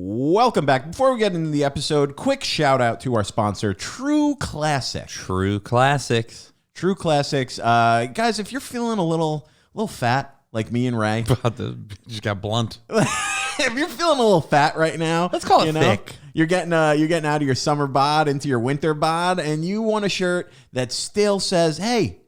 Welcome back. Before we get into the episode, quick shout out to our sponsor, True Classic. True Classics. True Classics. Guys, if you're feeling a little fat, like me and Ray. Just got blunt. If you're feeling a little fat right now, let's call it thick. You're getting out of your summer bod into your winter bod, and you want a shirt that still says, hey,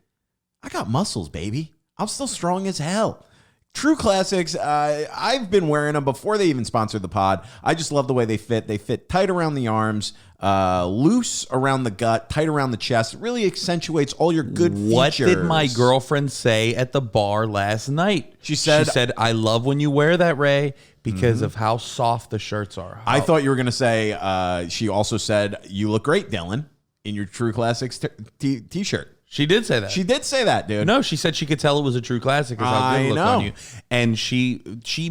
I got muscles, baby. I'm still strong as hell. True Classics, I've been wearing them before they even sponsored the pod. I just love the way they fit. They fit tight around the arms, loose around the gut, tight around the chest. It really accentuates all your good features. What did my girlfriend say at the bar last night? She said, I love when you wear that, Ray, because of how soft the shirts are. I thought you were going to say, she also said, you look great, Dylan, in your True Classics t-shirt. She did say that. She did say that, dude. No, she said she could tell it was a True Classic because how good it looked on you. And she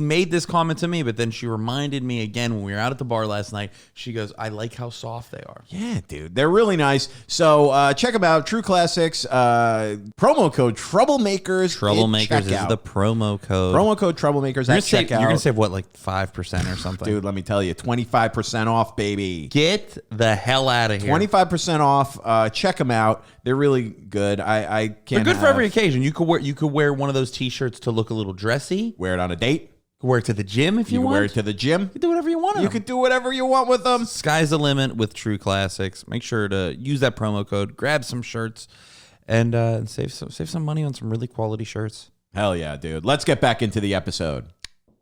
made this comment to me, but then she reminded me again when we were out at the bar last night. She goes, I like how soft they are. Yeah, dude. They're really nice. So check them out. True Classics. Promo code Troublemakers. Troublemakers is the promo code. Promo code Troublemakers at checkout. You're going to save what, like 5% or something? Dude, let me tell you. 25% off, baby. Get the hell out of here. 25% off. Check them out. They're really good. I can't. They're good for every occasion. You could wear one of those t-shirts to look a little dressy. Wear it on a date. You could wear it to the gym if you want. Wear it to the gym. You can do whatever you want. You could do whatever you want with them. Sky's the limit with True Classics. Make sure to use that promo code. Grab some shirts and save some money on some really quality shirts. Hell yeah, dude. Let's get back into the episode.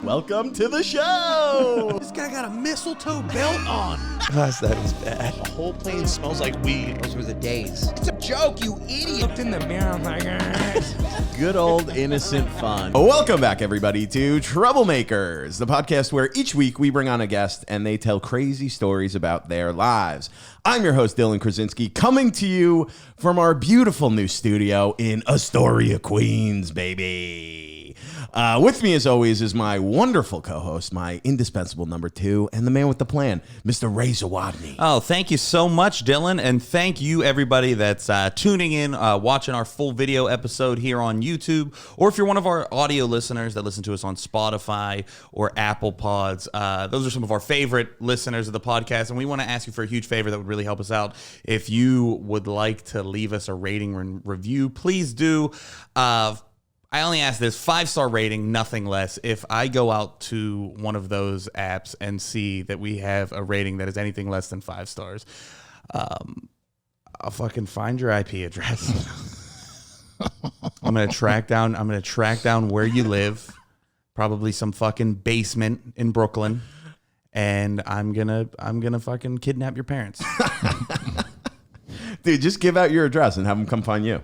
Welcome to the show. This guy got a mistletoe belt on. Gosh, that is bad. The whole plane smells like weed. Those were the days. It's a joke, you idiot. Looked in the mirror, I'm like, good old innocent fun. Welcome back, everybody, to Troublemakers, the podcast where each week we bring on a guest and they tell crazy stories about their lives. I'm your host, Dylan Krasinski, coming to you from our beautiful new studio in Astoria, Queens, baby. With me, as always, is my wonderful co-host, my indispensable number two, and the man with the plan, Mr. Ray Zawadney. Oh, thank you so much, Dylan, and thank you, everybody that's tuning in, watching our full video episode here on YouTube, or if you're one of our audio listeners that listen to us on Spotify or Apple Pods. Those are some of our favorite listeners of the podcast, and we want to ask you for a huge favor that would really help us out. If you would like to leave us a rating and review, please do. I only ask this 5-star rating, nothing less. If I go out to one of those apps and see that we have a rating that is anything less than 5 stars, I'll fucking find your IP address. I'm gonna track down where you live, probably some fucking basement in Brooklyn, and I'm gonna fucking kidnap your parents. Dude, just give out your address and have them come find you.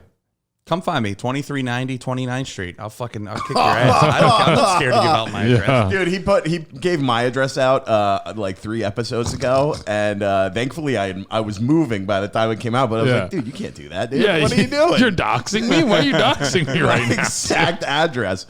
Come find me, 2390 29th Street. I'll kick your ass. I'm not scared to give out my address. Dude, he gave my address out like 3 episodes ago, and thankfully I was moving by the time it came out, but I was like, dude, you can't do that, dude. What are you doing? You're doxing me? Why are you doxing me right now? Exact address.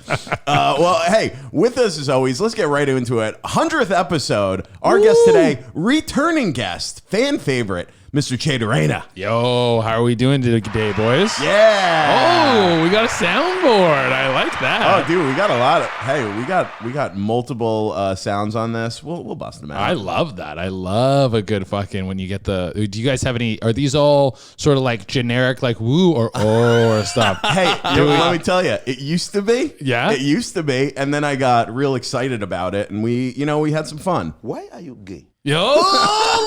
Well, hey, with us as always, let's get right into it. 100th episode. Our guest today, returning guest, fan favorite, Mr. Durena. Yo, how are we doing today, boys? Yeah. Oh, we got a soundboard. I like that. Oh, dude, we got a lot of. Hey, we got multiple sounds on this. We'll bust them out. I love that. I love a good fucking when you get the. Do you guys have any? Are these all sort of like generic, like woo or oh or stuff? Hey, let me tell you, it used to be. Yeah, it used to be, and then I got real excited about it, and we had some fun. Why are you gay? Yo,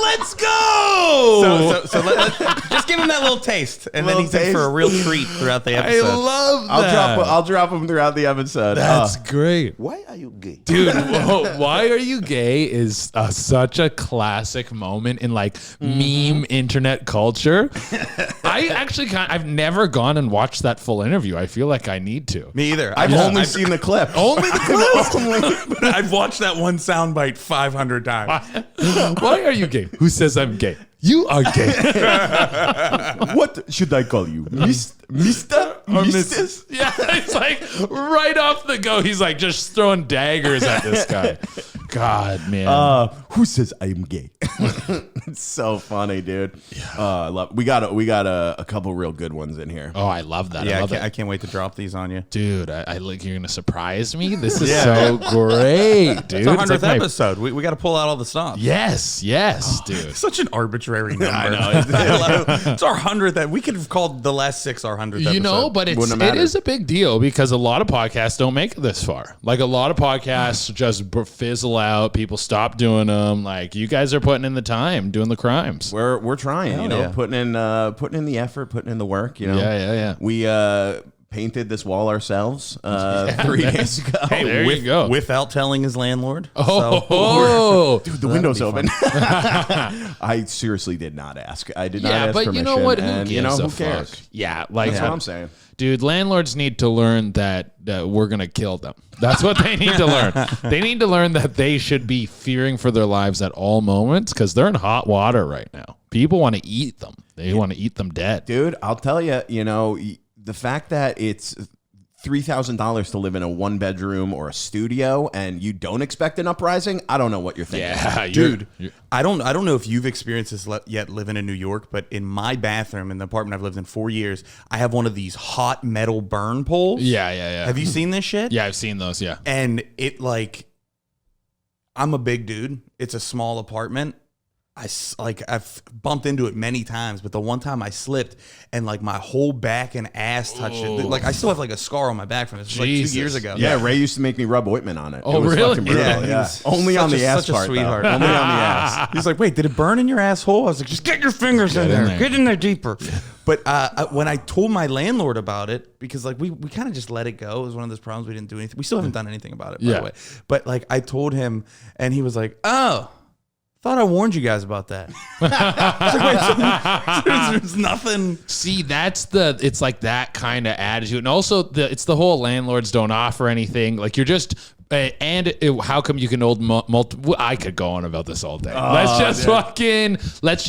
let's go! So let's just give him that little taste, and then he's in for a real treat throughout the episode. I love that. I'll drop him throughout the episode. That's great. Why are you gay? Dude, why are you gay is such a classic moment in like meme internet culture. I've never gone and watched that full interview. I feel like I need to. Me either. I've only seen the clip. Only the clip? But I've watched that one soundbite 500 times. Why are you gay? Who says I'm gay? You are gay. What should I call you? Mr. Or Mrs.? Yeah, it's like right off the go. He's like just throwing daggers at this guy. God, man. Who says I am gay? It's so funny, dude. I love. We got a couple real good ones in here. Oh, I love that. Yeah, I I can't wait to drop these on you. Dude, I like you're gonna surprise me. This is so great, dude. It's our 100th like my- episode. We got to pull out all the stops. Yes, dude. Such an arbitrary number. I know. It's our 100th. We could have called the last 6 our 100th episode. You know, but it is a big deal because a lot of podcasts don't make it this far. Like a lot of podcasts just fizzle out. People stop doing them. Like you guys are putting in the time, doing the crimes. We're trying, Hell you know, yeah. putting in the effort, putting in the work, you know. Yeah. We painted this wall ourselves 3 days ago. Hey, there you go. Without telling his landlord. Dude, the window's open. I seriously did not ask. I did not ask but permission. you know what? Who and, gives you know, a who fuck? cares? Yeah, like That's what I'm saying. Dude, landlords need to learn that we're going to kill them. That's what they need to learn. They need to learn that they should be fearing for their lives at all moments because they're in hot water right now. People want to eat them. They want to eat them dead. Dude, I'll tell you, you know, the fact that it's $3,000 to live in a 1-bedroom or a studio and you don't expect an uprising, I don't know what you're thinking. Yeah, Dude, I don't know if you've experienced this yet living in New York, but in my bathroom in the apartment I've lived in 4 years, I have one of these hot metal burn poles. Yeah. Have you seen this shit? Yeah, I've seen those, yeah. And it like, I'm a big dude. It's a small apartment. I've bumped into it many times, but the one time I slipped and like my whole back and ass touched it. Like I still have like a scar on my back from it. It's like 2 years ago. Yeah, Ray used to make me rub ointment on it. Oh, It was really? fucking brutal. Yeah, he Yeah. was Only on the ass such a part, sweetheart. though. Only on the ass. He's like, wait, did it burn in your asshole? I was like, just get your fingers in there. Get in there deeper. But when I told my landlord about it, because like we kind of just let it go. It was one of those problems. We didn't do anything. We still haven't done anything about it, by the way. But like I told him and he was like, oh, thought I warned you guys about that. I was like, wait, so there's nothing. See, it's like that kind of attitude. And also it's the whole landlords don't offer anything. Like you're just, how come you can I could go on about this all day. Let's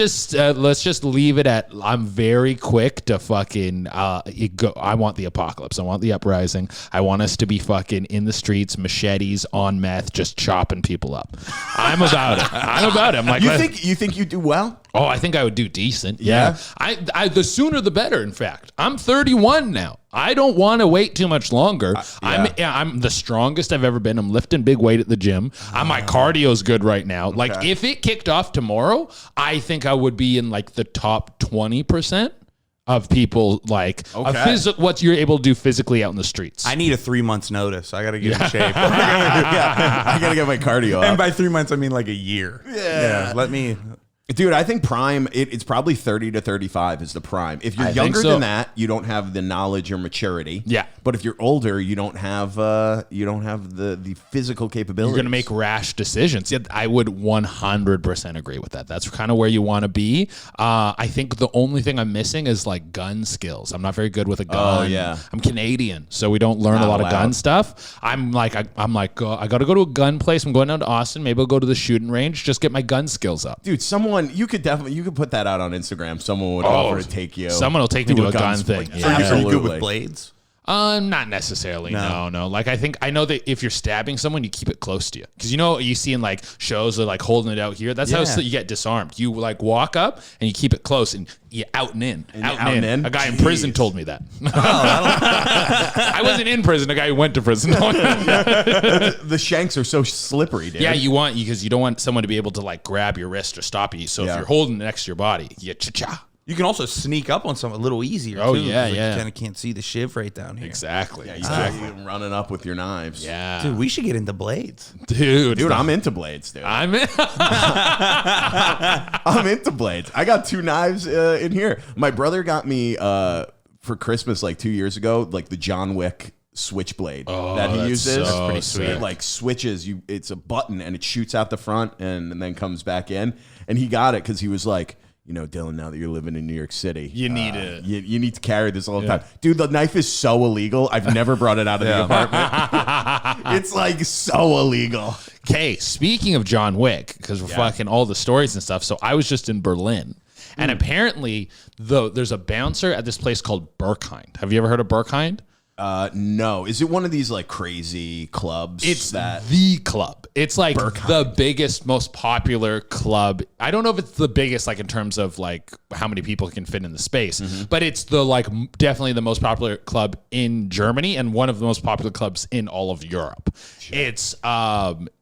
just leave it at, I'm very quick to fucking, I want the apocalypse. I want the uprising. I want us to be fucking in the streets, machetes on meth, just chopping people up. I'm about it. I'm like, You think you do well? Oh, I think I would do decent. Yeah. I the sooner the better, in fact. I'm 31 now. I don't want to wait too much longer. I'm the strongest I've ever been. I'm lifting big weight at the gym. My cardio's good right now. Okay. Like if it kicked off tomorrow, I think I would be in like the top 20% of people like what you're able to do physically out in the streets. I need a 3 months notice. I got to get in shape. I gotta get my cardio up. And by 3 months, I mean like a year. Yeah. Let me. Dude, I think prime, it's probably 30 to 35 is the prime. If you're I think younger so. than that, you don't have the knowledge or maturity. Yeah. But if you're older, you don't have the physical capabilities. You're going to make rash decisions. Yeah, I would 100% agree with that. That's kind of where you want to be. I think the only thing I'm missing is like gun skills. I'm not very good with a gun. Oh, yeah. I'm Canadian, so we don't learn Not a lot of gun allowed. stuff. I got to go to a gun place. I'm going down to Austin. Maybe I'll go to the shooting range, just get my gun skills up. Dude, you could put that out on Instagram. Someone would offer to take you. Someone will take me to a gun thing. sport. Yeah. Are you good Absolutely. with blades? Not necessarily. No. Like I know that if you're stabbing someone, you keep it close to you because you see in like shows they're like holding it out here. That's how you get disarmed. You like walk up and you keep it close and you out and in. A guy in prison told me that. I wasn't in prison. A guy who went to prison. The shanks are so slippery, dude. Yeah, because you don't want someone to be able to like grab your wrist or stop you. So if you're holding it next to your body, you cha-cha. You can also sneak up on someone a little easier. Oh, too, yeah, like yeah. You kind of can't see the shiv right down here. Exactly. You start running up with your knives. Yeah. Dude, we should get into blades. Dude, I'm into blades, dude. I'm in. I'm into blades. I got 2 knives in here. My brother got me for Christmas like 2 years ago, like the John Wick switchblade that he that's uses. so pretty sweet. It like switches you. It's a button and it shoots out the front and then comes back in. And he got it because he was like, Dylan, now that you're living in New York City, You need it. You need to carry this all the time. Dude, the knife is so illegal. I've never brought it out of the apartment. It's like so illegal. Okay, speaking of John Wick, because we're fucking all the stories and stuff. So I was just in Berlin. And apparently, there's a bouncer at this place called Berkhind. Have you ever heard of Berkhind? No. Is it one of these like crazy clubs? It's the club. It's like the biggest, most popular club. I don't know if it's the biggest, like in terms of like how many people can fit in the space, but it's the like definitely the most popular club in Germany and one of the most popular clubs in all of Europe. Sure.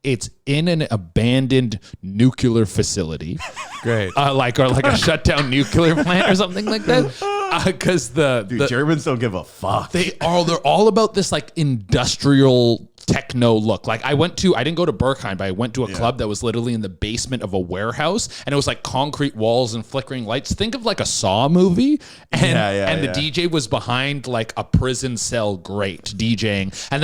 It's in an abandoned nuclear facility. Great. Like a shut down nuclear plant or something like that. Because the Germans don't give a fuck. they're all about this like industrial techno look. Like I didn't go to Berkheim, but I went to a club that was literally in the basement of a warehouse, and it was like concrete walls and flickering lights. Think of like a Saw movie, and the DJ was behind like a prison cell grate DJing, and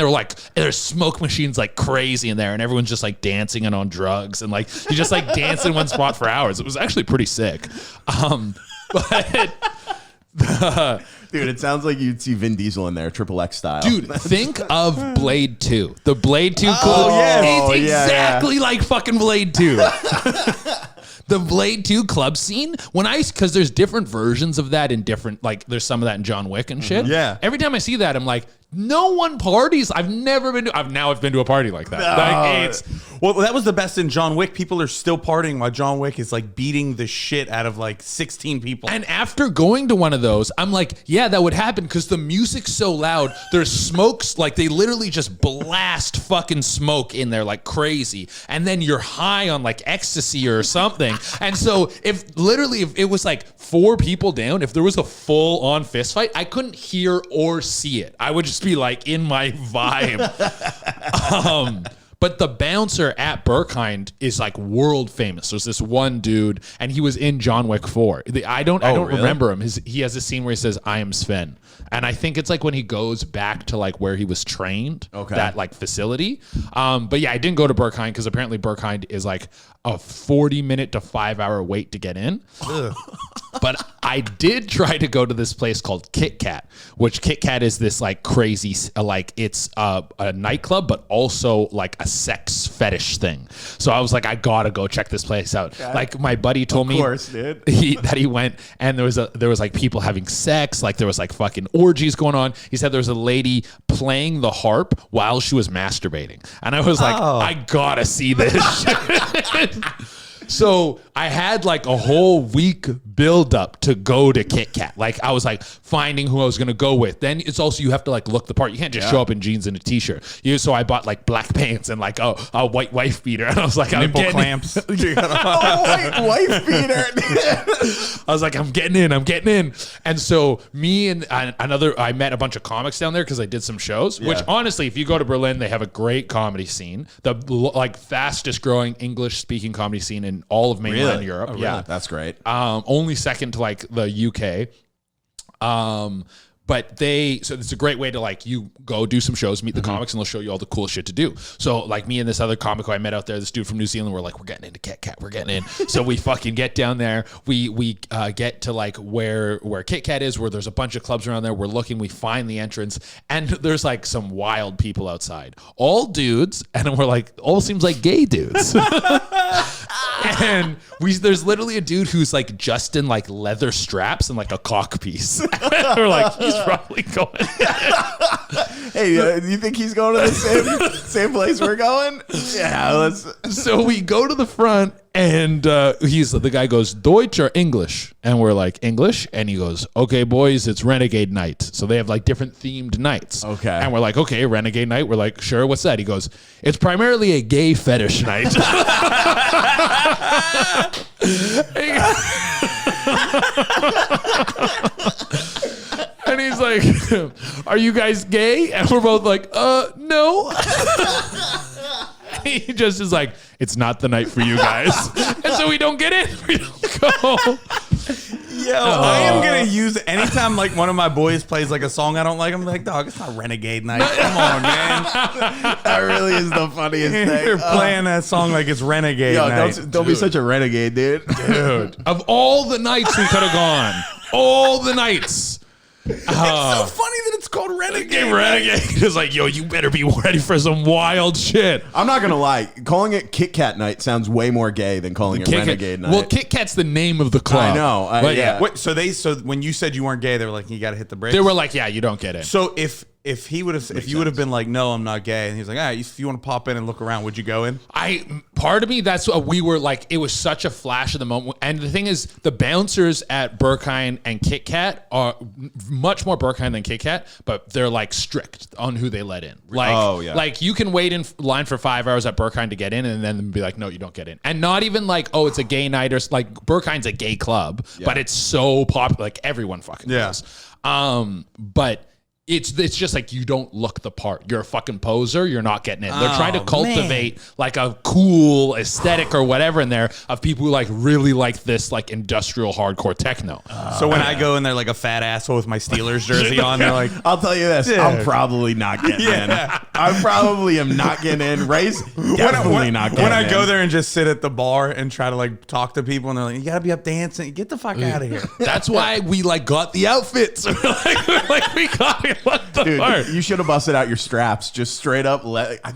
there's smoke machines like crazy in there, and everyone's just like dancing and on drugs, and like you just like dance in one spot for hours. It was actually pretty sick. Dude, it sounds like you'd see Vin Diesel in there, Triple X style. Dude, think of Blade 2. The Blade 2 club. Oh, It's exactly like fucking Blade 2. The Blade 2 club scene, because there's different versions of that in different, like there's some of that in John Wick and shit. Yeah. Every time I see that, I'm like, no one parties. I've been to a party like that. Well, that was the best in John Wick. People are still partying while John Wick is like beating the shit out of like 16 people. And after going to one of those, I'm like, yeah, that would happen because the music's so loud. There's smokes, like they literally just blast fucking smoke in there like crazy. And then you're high on like ecstasy or something. And so if it was like 4 people down, if there was a full on fist fight, I couldn't hear or see it. I would just be like in my vibe. But the bouncer at Berkheim is like world famous. There's this one dude, and he was in John Wick 4. I don't really? remember him. He has a scene where he says, "I am Sven," and I think it's like when he goes back to like where he was trained, that like facility. But yeah, I didn't go to Berkheim because apparently Berkheim is like a 40-minute to 5-hour wait to get in. But I did try to go to this place called Kit Kat, which Kit Kat is this like crazy, like it's a nightclub, but also like a sex fetish thing. So I was like, I gotta go check this place out. Okay. Like my buddy told me that he went and there was like people having sex, like there was like fucking orgies going on. He said there was a lady playing the harp while she was masturbating. And I was like, I gotta see this shit. So I had like a whole week build up to go to Kit Kat. Like I was like finding who I was going to go with. Then it's also, you have to like look the part. You can't just show up in jeans and a t-shirt. So I bought like black pants and like a white wife beater. And I was like, nipple clamps. A white wife beater. I was like, I'm getting in. And so me and I met a bunch of comics down there because I did some shows, which honestly, if you go to Berlin, they have a great comedy scene. The like fastest growing English speaking comedy scene in all of mainland Europe. Oh, really? That's great. Only second to like the UK. But so it's a great way to like, you go do some shows, meet the comics, and they'll show you all the cool shit to do. So like me and this other comic who I met out there, this dude from New Zealand, we're like, we're getting into Kit Kat, we're getting in. So we fucking get down there. We get to like where Kit Kat is, where there's a bunch of clubs around there. We're looking, we find the entrance, and there's like some wild people outside. All dudes, and we're like, all seems like gay dudes. And there's literally a dude who's like just in like leather straps and like a cock piece. We're like, he's probably going. Hey, do you think he's going to the same place we're going? Yeah, let's. So we go to the front, and the guy goes, Deutsch or English? And we're like, English. And he goes, okay, boys, it's Renegade Night. So they have like different themed nights. Okay. And we're like, okay, Renegade Night. We're like, sure, what's that? He goes, it's primarily a gay fetish night. And he's like, are you guys gay? And we're both like, no. He just is like, it's not the night for you guys. And so we don't get in. We don't go. Yo, I am going to use anytime like one of my boys plays like a song I don't like, I'm like, dog, it's not Renegade Night. Come on, man. That really is the funniest thing. You're playing that song like it's Renegade Night. Don't be such a renegade, dude. Of all the nights we could have gone, all the nights. It's so funny that it's called Renegade. Renegade is like, yo, you better be ready for some wild shit. I'm not gonna lie, calling it Kit Kat Night sounds way more gay than calling it Renegade Night. Well, Kit Kat's the name of the club. I know. But yeah. Wait, so when you said you weren't gay, they were like, you got to hit the brakes. They were like, yeah, you don't get it. So if if you would have been like, no, I'm not gay, and he's like, all right, if you want to pop in and look around, would you go in? Part of me, that's what we were like. It was such a flash of the moment. And the thing is, the bouncers at Berkheim and Kit Kat are much more Berkheim than Kit Kat, but they're like strict on who they let in. Like, like you can wait in line for 5 hours at Berkheim to get in, and then be like, no, you don't get in. And not even like, oh, it's a gay night, or like Berkheim's a gay club, but it's so popular, like everyone fucking knows. But it's just like you don't look the part. You're a fucking poser. You're not getting in. They're trying to cultivate like a cool aesthetic or whatever in there of people who like really like this like industrial hardcore techno. So when I go in there like a fat asshole with my Steelers jersey on, they're like, I'll tell you this, I'm probably not getting in. I probably am not getting in. Ray's definitely not getting in. When I go there and just sit at the bar and try to like talk to people, and they're like, you gotta be up dancing. Get the fuck out of here. That's why we like got the outfits. like we got it. What the Dude, you should have busted out your straps just straight up.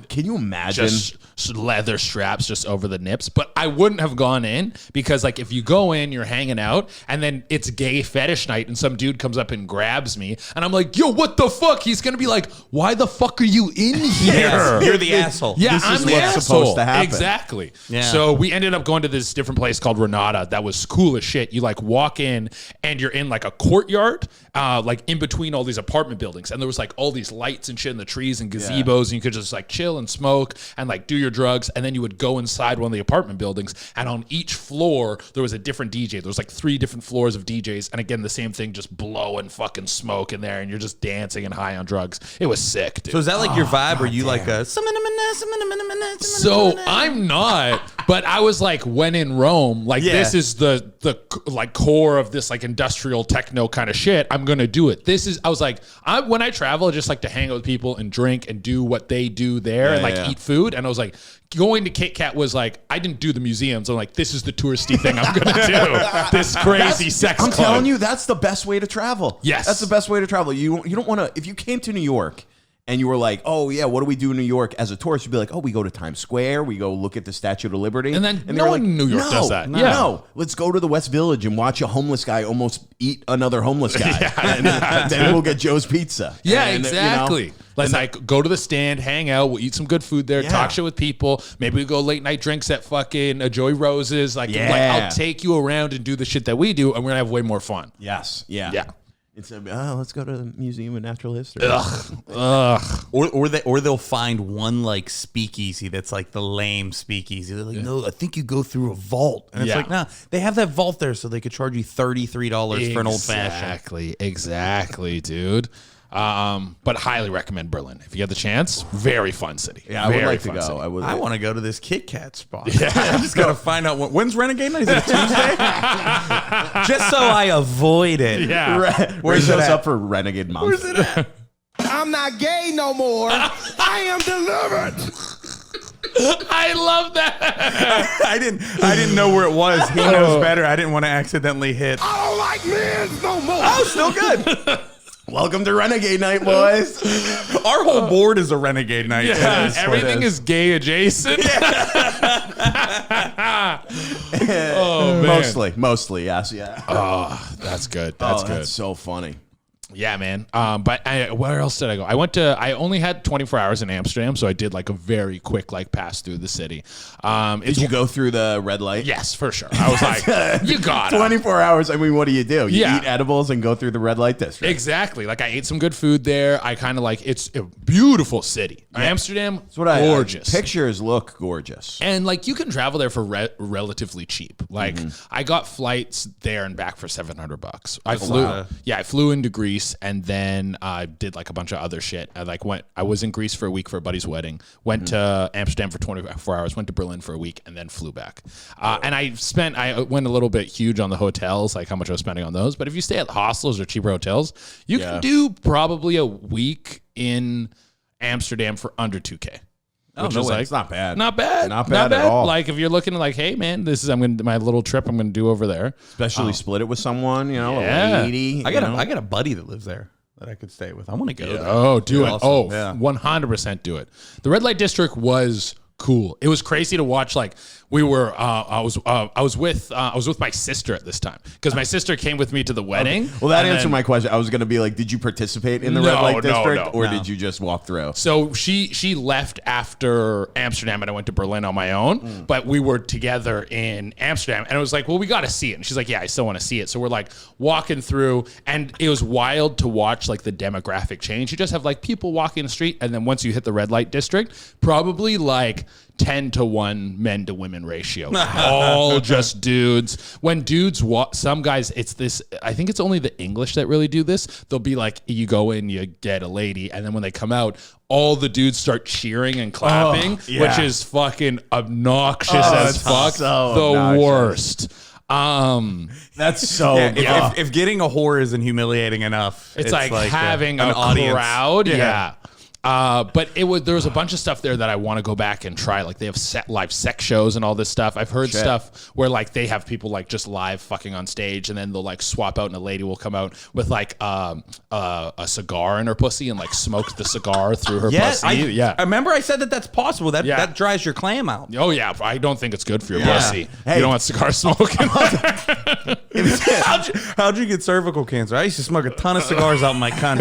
Can you imagine? Just leather straps just over the nips. But I wouldn't have gone in because like if you go in, you're hanging out and then it's gay fetish night and some dude comes up and grabs me and I'm like, yo, what the fuck? He's going to be like, why the fuck are you in here? Yes, you're the asshole. Yeah, this I'm is the what's asshole. supposed to happen. Exactly. Yeah. So we ended up going to this different place called Renata that was cool as shit. You like walk in and you're in like a courtyard, like in between all these apartment buildings. And there was like all these lights and shit in the trees and gazebos and you could just like chill and smoke and like do your drugs. And then you would go inside one of the apartment buildings and on each floor there was a different DJ. There was like 3 different floors of DJs. And again, the same thing, just blowing fucking smoke in there and you're just dancing and high on drugs. It was sick, dude. So is that like your vibe or you like a... So I'm not, but I was like, when in Rome, like this is the like core of this like industrial techno kind of shit. I'm going to do it. I was like, when I travel, I just like to hang out with people and drink and do what they do there and like eat food. And I was like, going to Kit Kat was like, I didn't do the museums. I'm like, this is the touristy thing I'm going to do. This crazy sex club. I'm telling you, that's the best way to travel. Yes. That's the best way to travel. You don't want to, if you came to New York and you were like, oh yeah, what do we do in New York as a tourist? You'd be like, oh, we go to Times Square, we go look at the Statue of Liberty. And then no one in New York does that. No, let's go to the West Village and watch a homeless guy almost eat another homeless guy. And then we'll get Joe's Pizza. Yeah, and, exactly. You know, let's like go to the stand, hang out, we'll eat some good food there, talk shit with people. Maybe we go late night drinks at fucking Joy Rose's. Like I'll take you around and do the shit that we do, and we're gonna have way more fun. Yes. Yeah. Yeah. Instead of, let's go to the Museum of Natural History. Ugh. Or they'll find one like speakeasy that's like the lame speakeasy. They're like, no, I think you go through a vault. And it's like, nah, they have that vault there so they could charge you $33 for an old fashioned. Exactly, dude. But highly recommend Berlin. If you get the chance, very fun city. Yeah, I would like to go. City. I want to go to this Kit Kat spot. Yeah. I just got to find out when's Renegade Night? Is it Tuesday? Just so I avoid it. Yeah. Where shows up for Renegade Month? Where's it at? I'm not gay no more. I am delivered. I love that. I didn't know where it was. He knows better. I didn't want to accidentally hit. I don't like men no more. Oh, still good. Welcome to Renegade Night, boys. Our whole board is a Renegade Night. Yeah, everything is gay adjacent. Oh, man. Mostly, yes, yeah. Oh, that's good. That's good. That's so funny. Yeah, man. But where else did I go? I only had 24 hours in Amsterdam, so I did like a very quick like pass through the city. Did you go through the red light? Yes, for sure. I was like, you got it. 24 hours. I mean, what do? You eat edibles and go through the red light district. Exactly. Like I ate some good food there. I kind of like, it's a beautiful city. Yeah. Amsterdam, gorgeous. Pictures look gorgeous. And like you can travel there for relatively cheap. Like I got flights there and back for $700. I flew into Greece. And then I did like a bunch of other shit. I was in Greece for a week for a buddy's wedding, went to Amsterdam for 24 hours, went to Berlin for a week, and then flew back. And I went a little bit huge on the hotels, like how much I was spending on those. But if you stay at hostels or cheaper hotels, you can do probably a week in Amsterdam for under $2,000. Which is like, it's not bad. Not bad at all. Like if you're looking like, hey man, this is my little trip I'm gonna do over there. Especially split it with someone, a lady. I got a buddy that lives there that I could stay with. I want to go there. Oh, do it. Awesome. 100% do it. The red light district was cool. It was crazy to watch. Like we were, I was with my sister at this time because my sister came with me to the wedding. Okay. Well, that answered my question. I was going to be like, did you participate in the red light district, or did you just walk through? So she left after Amsterdam, and I went to Berlin on my own. But we were together in Amsterdam, and it was like, well, we got to see it. And she's like, yeah, I still want to see it. So we're like walking through, and it was wild to watch like the demographic change. You just have like people walking the street, and then once you hit the red light district, probably like 10-to-1 men to women ratio. All just dudes. When dudes walk, some guys, it's this, I think it's only the English that really do this. They'll be like, you go in, you get a lady, and then when they come out, all the dudes start cheering and clapping, which is fucking obnoxious as fuck. So the obnoxious. Worst. That's so if getting a whore isn't humiliating enough, it's like having an a audience. crowd. Yeah. But there was a bunch of stuff there that I want to go back and try. Like they have live sex shows and all this stuff. I've heard stuff where like they have people like just live fucking on stage, and then they'll like swap out, and a lady will come out with like a cigar in her pussy and like smoke the cigar through her pussy. I remember I said that's possible. That dries your clam out. Oh yeah, I don't think it's good for your pussy. Hey. You don't want cigar smoking. How'd you get cervical cancer? I used to smoke a ton of cigars out in my cunt.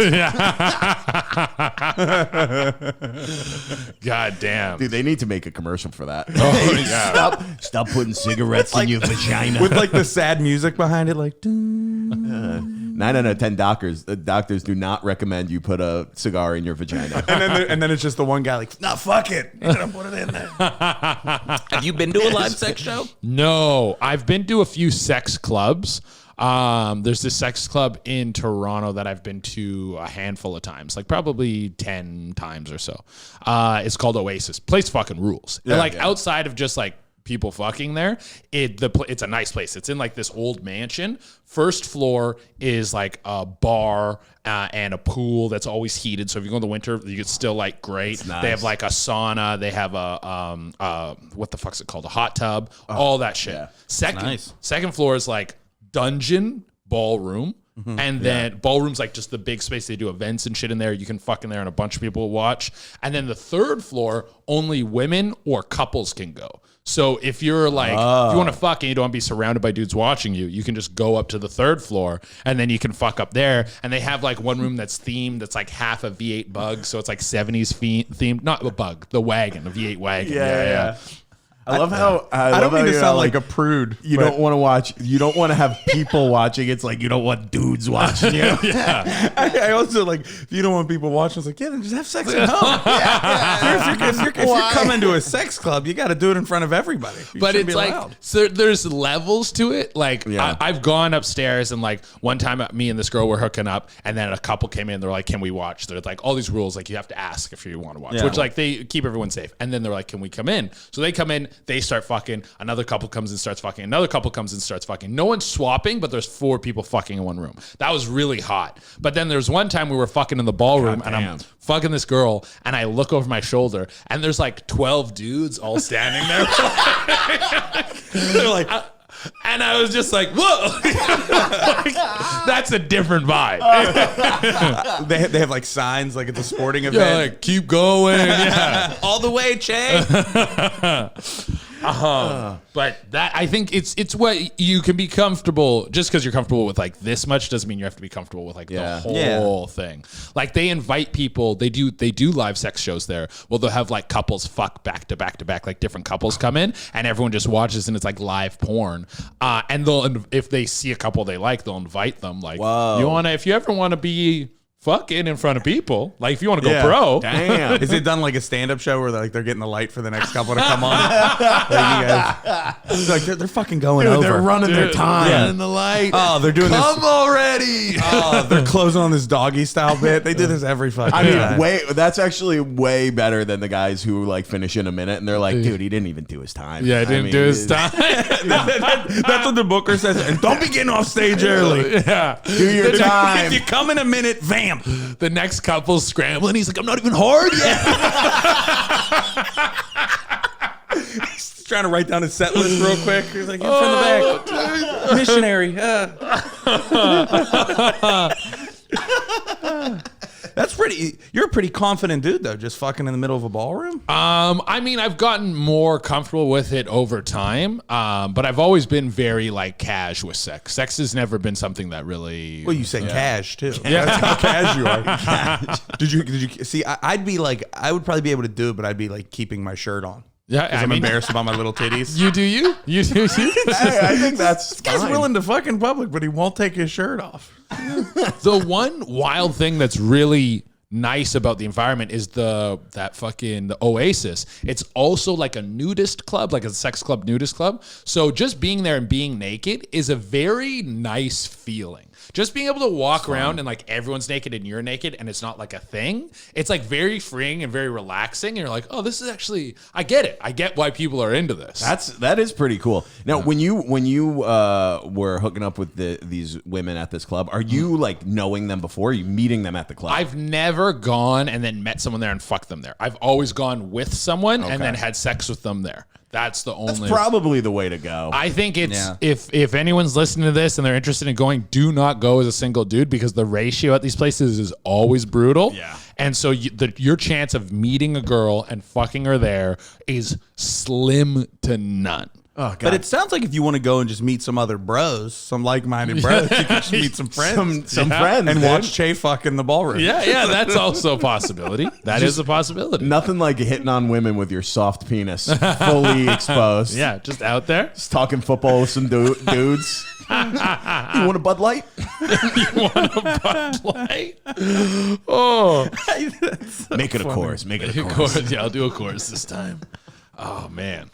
God damn. Dude, they need to make a commercial for that. Oh, yeah. Stop putting cigarettes in your vagina. With like the sad music behind it, like 9 out of 10 doctors do not recommend you put a cigar in your vagina. and then it's just the one guy like, nah, fuck it. You're gonna put it in there. Have you been to a live sex show? No, I've been to a few sex clubs. There's this sex club in Toronto that I've been to a handful of times, like probably 10 times or so. It's called Oasis. Place fucking rules. Outside of just like people fucking there, it's a nice place. It's in like this old mansion. First floor is like a bar and a pool that's always heated. So if you go in the winter, you get still like great. Nice. They have like a sauna. They have a what the fuck's it called? A hot tub. All that shit. Yeah. Second floor is like dungeon ballroom. And then ballroom's like just the big space. They do events and shit in there. You can fuck in there and a bunch of people will watch. And then the third floor, only women or couples can go. So if you're like, if you want to fuck and you don't want to be surrounded by dudes watching you, you can just go up to the third floor and then you can fuck up there. And they have like one room that's themed, that's like half a V8 bug. So it's like 70s themed, not the bug, the wagon, a V8 wagon. Yeah. I love how I don't mean to sound like a prude. You don't want to watch. You don't want to have people watching. It's like you don't want dudes watching you. I also like, if you don't want people watching, it's like, yeah, then just have sex at home. If you're coming to a sex club, you got to do it in front of everybody. But it's like, so there's levels to it. Like I've gone upstairs and like one time me and this girl were hooking up, and then a couple came in. They're like, can we watch? They're like, all these rules, like you have to ask if you want to watch, which like they keep everyone safe. And then they're like, can we come in? So they come in. They start fucking. Another couple comes and starts fucking. Another couple comes and starts fucking. No one's swapping, but there's 4 people fucking in one room. That was really hot. But then there's one time we were fucking in the ballroom, and I'm fucking this girl, and I look over my shoulder, and there's like 12 dudes all standing there. They're like, and I was just like, whoa. Like, that's a different vibe. They have like signs, like it's a sporting event. Yeah, like, keep going. All the way, Che. But that, I think it's what you can be comfortable. Just because you're comfortable with like this much doesn't mean you have to be comfortable with like the whole thing. Like they invite people. They do live sex shows there. Well, they'll have like couples fuck back to back to back. Like different couples come in and everyone just watches, and it's like live porn. And if they see a couple they like, they'll invite them. Like, if you ever want to be fucking in front of people, like if you want to go pro. Damn. Is it done like a stand-up show where they're getting the light for the next couple to come on? Like you guys, like they're fucking going over. They're running their time in the light. Oh, they're doing Come already. Oh, they're closing on this doggy style bit. They do this every fucking time. That's actually way better than the guys who like finish in a minute and they're like, dude, he didn't even do his time. Yeah, didn't do his time. That's what the booker says. And don't be getting off stage early. Yeah. Do your time. If you come in a minute, bam. The next couple's scrambling. He's like, I'm not even hard yet. He's trying to write down his set list real quick. He's like, you're from the back. Missionary. That's pretty. You're a pretty confident dude, though. Just fucking in the middle of a ballroom. I mean, I've gotten more comfortable with it over time, but I've always been very like cash with sex. Sex has never been something that really. Well, you say cash too. Yeah, that's how cash you are. Did you see? I'd be like, I would probably be able to do it, but I'd be like keeping my shirt on. Yeah, I'm embarrassed about my little titties. You do you? You do you? I think that's This guy's willing to fuck in public, but he won't take his shirt off. The one wild thing that's really nice about the environment is the Oasis. It's also like a nudist club, like a sex club, nudist club. So just being there and being naked is a very nice feeling. Just being able to walk around and like everyone's naked and you're naked and it's not like a thing. It's like very freeing and very relaxing. And you're like, oh, this is actually, I get it. I get why people are into this. That is pretty cool. Now, when you were hooking up with these women at this club, are you like knowing them before? Are you meeting them at the club? I've never gone and then met someone there and fucked them there. I've always gone with someone and then had sex with them there. That's the only. That's probably the way to go. I think it's if anyone's listening to this and they're interested in going, do not go as a single dude because the ratio at these places is always brutal. Yeah. And so your chance of meeting a girl and fucking her there is slim to none. Oh, God. But it sounds like if you want to go and just meet some other bros, some like-minded bros, you can just meet some friends. Some friends. And dude. watch Che fuck in the ballroom. Yeah, that's also a possibility. That is a possibility. Nothing like hitting on women with your soft penis fully exposed. Yeah, just out there. Just talking football with some dudes. You want a Bud Light? You want a Bud Light? Oh. Make it a course. Make it a course. Yeah, I'll do a course this time. Oh, man.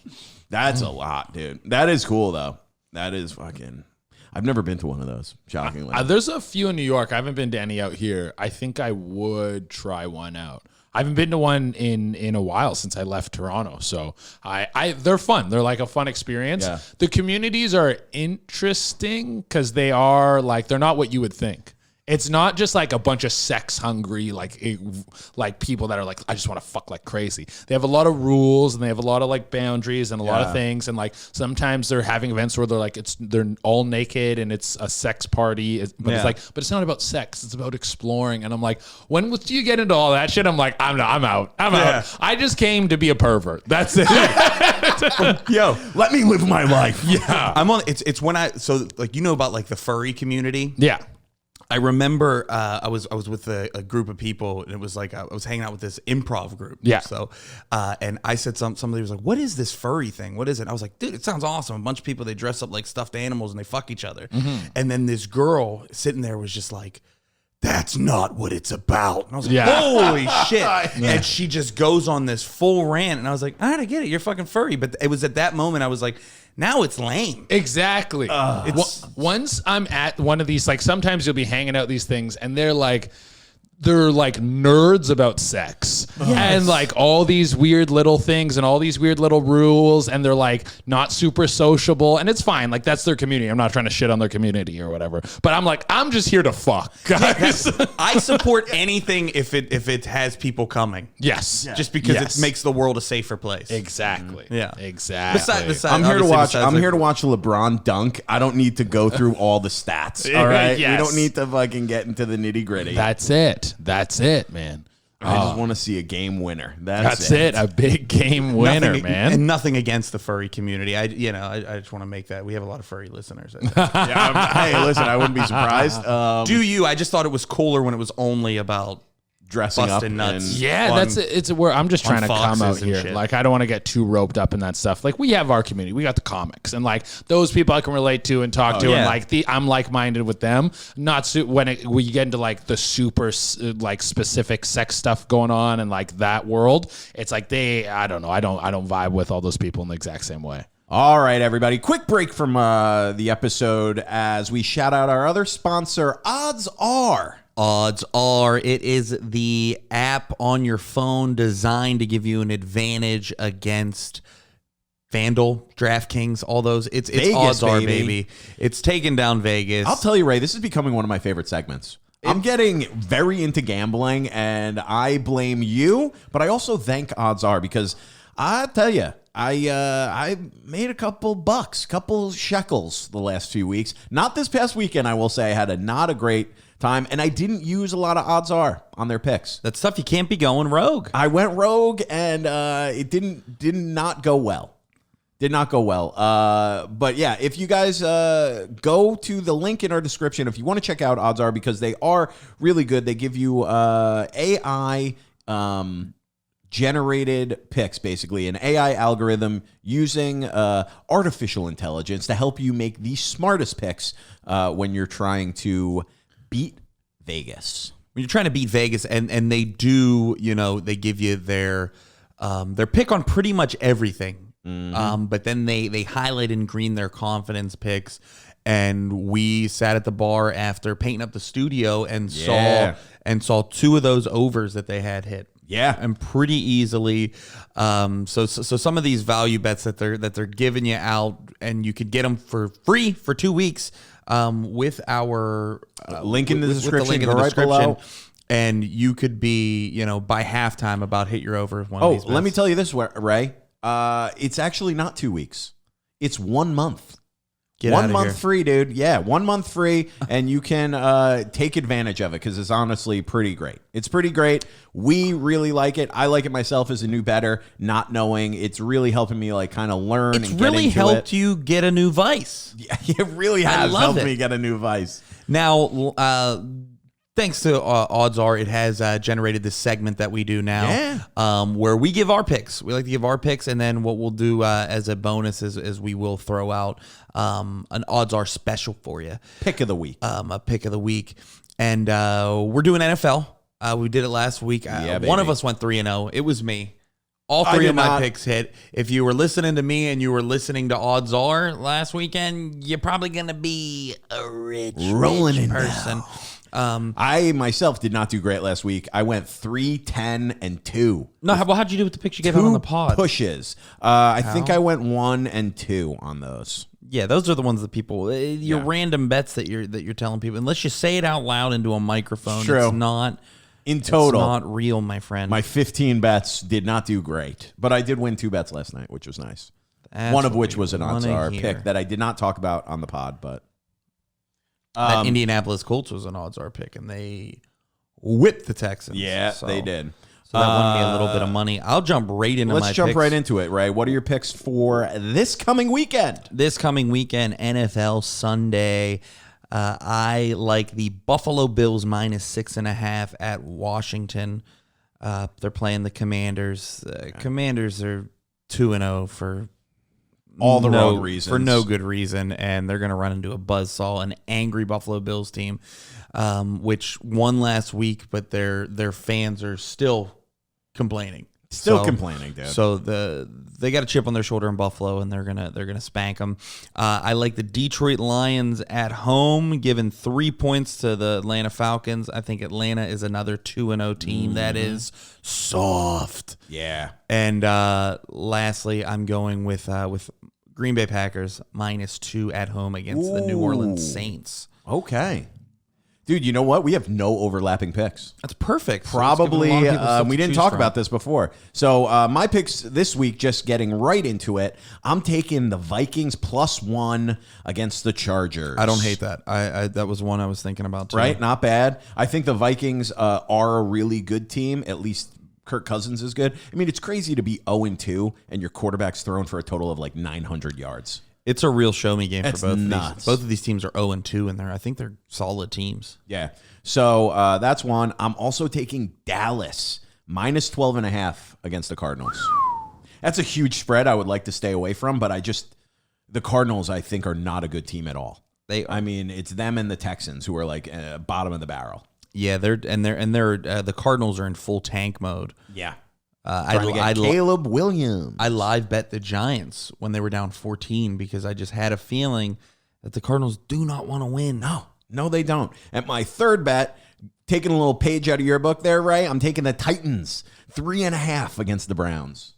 That's a lot, dude. That is cool, though. That is fucking... I've never been to one of those, shockingly. There's a few in New York. I haven't been to any out here. I think I would try one out. I haven't been to one in a while since I left Toronto. So they're fun. They're like a fun experience. Yeah. The communities are interesting because they are like, they're not what you would think. It's not just like a bunch of sex hungry, like people that are like, I just want to fuck like crazy. They have a lot of rules and they have a lot of like boundaries and a lot of things. And like sometimes they're having events where they're like, they're all naked and it's a sex party. But it's not about sex. It's about exploring. And I'm like, when do you get into all that shit? I'm like, I'm out. I just came to be a pervert. That's it. Yo, let me live my life. Yeah. I'm on. It's when so like, you know about like the furry community. Yeah. I remember I was with a group of people, and it was like I was hanging out with this improv group. Yeah. So, and I said somebody was like, "What is this furry thing? What is it?" And I was like, "Dude, it sounds awesome. A bunch of people, they dress up like stuffed animals and they fuck each other." Mm-hmm. And then this girl sitting there was just like, "That's not what it's about." And I was like, "Holy shit!" And she just goes on this full rant, and I was like, "All right, I get it. You're fucking furry." But it was at that moment I was like, now it's lame. Exactly. Once I'm at one of these, like sometimes you'll be hanging out these things and they're like nerds about sex and like all these weird little things and all these weird little rules, and they're like not super sociable, and it's fine. Like that's their community. I'm not trying to shit on their community or whatever, but I'm like, I'm just here to fuck, guys. I support anything if it has people coming. Yes. Just because it makes the world a safer place. Exactly. Yeah. Exactly. Besides, I'm here to watch. besides, I'm here to watch LeBron dunk. I don't need to go through all the stats. All right, Yes. we don't need to fucking get into the nitty gritty. That's it, man. I just want to see a game winner. That's it. A big game winner, man. And nothing against the furry community. I just want to make that. We have a lot of furry listeners. Hey, listen, I wouldn't be surprised. Do you? I just thought it was cooler when it was only about dressing busting up nuts. Yeah, it's where I'm just trying to come out here. shit. Like, I don't want to get too roped up in that stuff. Like, we have our community. We got the comics, and like those people I can relate to and talk to, and like I'm like-minded with them. Not when you get into like the super like specific sex stuff going on and like that world, it's like I don't know. I don't vibe with all those people in the exact same way. All right, everybody. Quick break from the episode as we shout out our other sponsor, Odds Are. Odds are it is the app on your phone designed to give you an advantage against FanDuel, DraftKings, all those. It's Vegas, Odds Are, baby. baby. It's taking down Vegas. I'll tell you, Ray, this is becoming one of my favorite segments. I'm getting very into gambling, and I blame you, but I also thank Odds Are because I tell you, I made a couple shekels the last few weeks. Not this past weekend, I will say. I had not a great time, and I didn't use a lot of odds are on their picks. That stuff you can't be going rogue. I went rogue, and it did not go well. Did not go well. But yeah, if you guys go to the link in our description, if you want to check out Odds Are, because they are really good. They give you AI generated picks, basically an AI algorithm using artificial intelligence to help you make the smartest picks when you're trying to beat Vegas. When you're trying to beat Vegas, and they do, they give you their pick on pretty much everything. But then they highlight in green their confidence picks, and we sat at the bar after painting up the studio and saw two of those overs that they had hit. Yeah, and pretty easily. So some of these value bets that they're giving you out, and you could get them for free for 2 weeks with our link in the description. With the link in the description. And you could be, by halftime about hit your over one of these bets. Let me tell you this, Ray. It's actually not 2 weeks. It's 1 month. Get 1 out of month here. free, dude. Yeah, 1 month free, and you can take advantage of it because it's honestly pretty great. It's pretty great. We really like it. I like it myself as a new bettor, not knowing. It's really helping me kind of learn. It's and get really into helped it. you get a new vice. Yeah, it really has love helped it. me get a new vice. Now, thanks to Odds Are, it has generated this segment that we do now, where we give our picks. We like to give our picks, and then what we'll do as a bonus is we will throw out an Odds Are special for you. Pick of the week. A pick of the week. And we're doing NFL. We did it last week. One of us went 3-0. It was me. All three of my picks hit. If you were listening to me and you were listening to Odds Are last weekend, you're probably going to be a rich person. I myself did not do great last week. I went 3, 10, and 2. No, how'd you do with the picks you gave out on the pod? Pushes. I think I went 1 and 2 on those. Yeah, those are the ones that people your random bets that you're telling people. Unless you say it out loud into a microphone, True. It's not in total. It's not real, my friend. My 15 bets did not do great, but I did win 2 bets last night, which was nice. That's one of which was an Odds Are hear. pick that I did not talk about on the pod, but that Indianapolis Colts was an Odds Are pick, and they whipped the Texans. Yeah, so, they did. So that won me a little bit of money. I'll jump right into Let's my jump picks. right into it, Ray. What are your picks for this coming weekend? This coming weekend, NFL Sunday. I like the Buffalo Bills -6.5 at Washington. They're playing the Commanders. Commanders are 2-0 for all the wrong reasons. For no good reason, and they're going to run into a buzzsaw, an angry Buffalo Bills team, which won last week, but their fans are still complaining. Still complaining, dude. So they got a chip on their shoulder in Buffalo, and they're gonna spank them. I like the Detroit Lions at home, giving 3 points to the Atlanta Falcons. I think Atlanta is another 2-0 team that is soft. Yeah. And lastly, I'm going with Green Bay Packers -2 at home against the New Orleans Saints. Okay. Dude, you know what? We have no overlapping picks. That's perfect. Probably, So it's giving a lot of people stuff we to didn't choose talk from. about this before. So my picks this week, just getting right into it, I'm taking the Vikings +1 against the Chargers. I don't hate that. I that was one I was thinking about too. Right? Not bad. I think the Vikings are a really good team. At least Kirk Cousins is good. I mean, it's crazy to be 0-2 and your quarterback's thrown for a total of 900 yards. It's a real show me game That's for both nuts. of these. Both of these teams are 0-2, and I think they're solid teams. Yeah. So that's one. I'm also taking Dallas -12.5 against the Cardinals. That's a huge spread I would like to stay away from, but the Cardinals I think are not a good team at all. I mean, it's them and the Texans who are bottom of the barrel. Yeah, the Cardinals are in full tank mode. Yeah. I Caleb Williams. I live bet the Giants when they were down 14 because I just had a feeling that the Cardinals do not want to win. No, they don't. At my third bet, taking a little page out of your book there, Ray, I'm taking the Titans 3.5 against the Browns.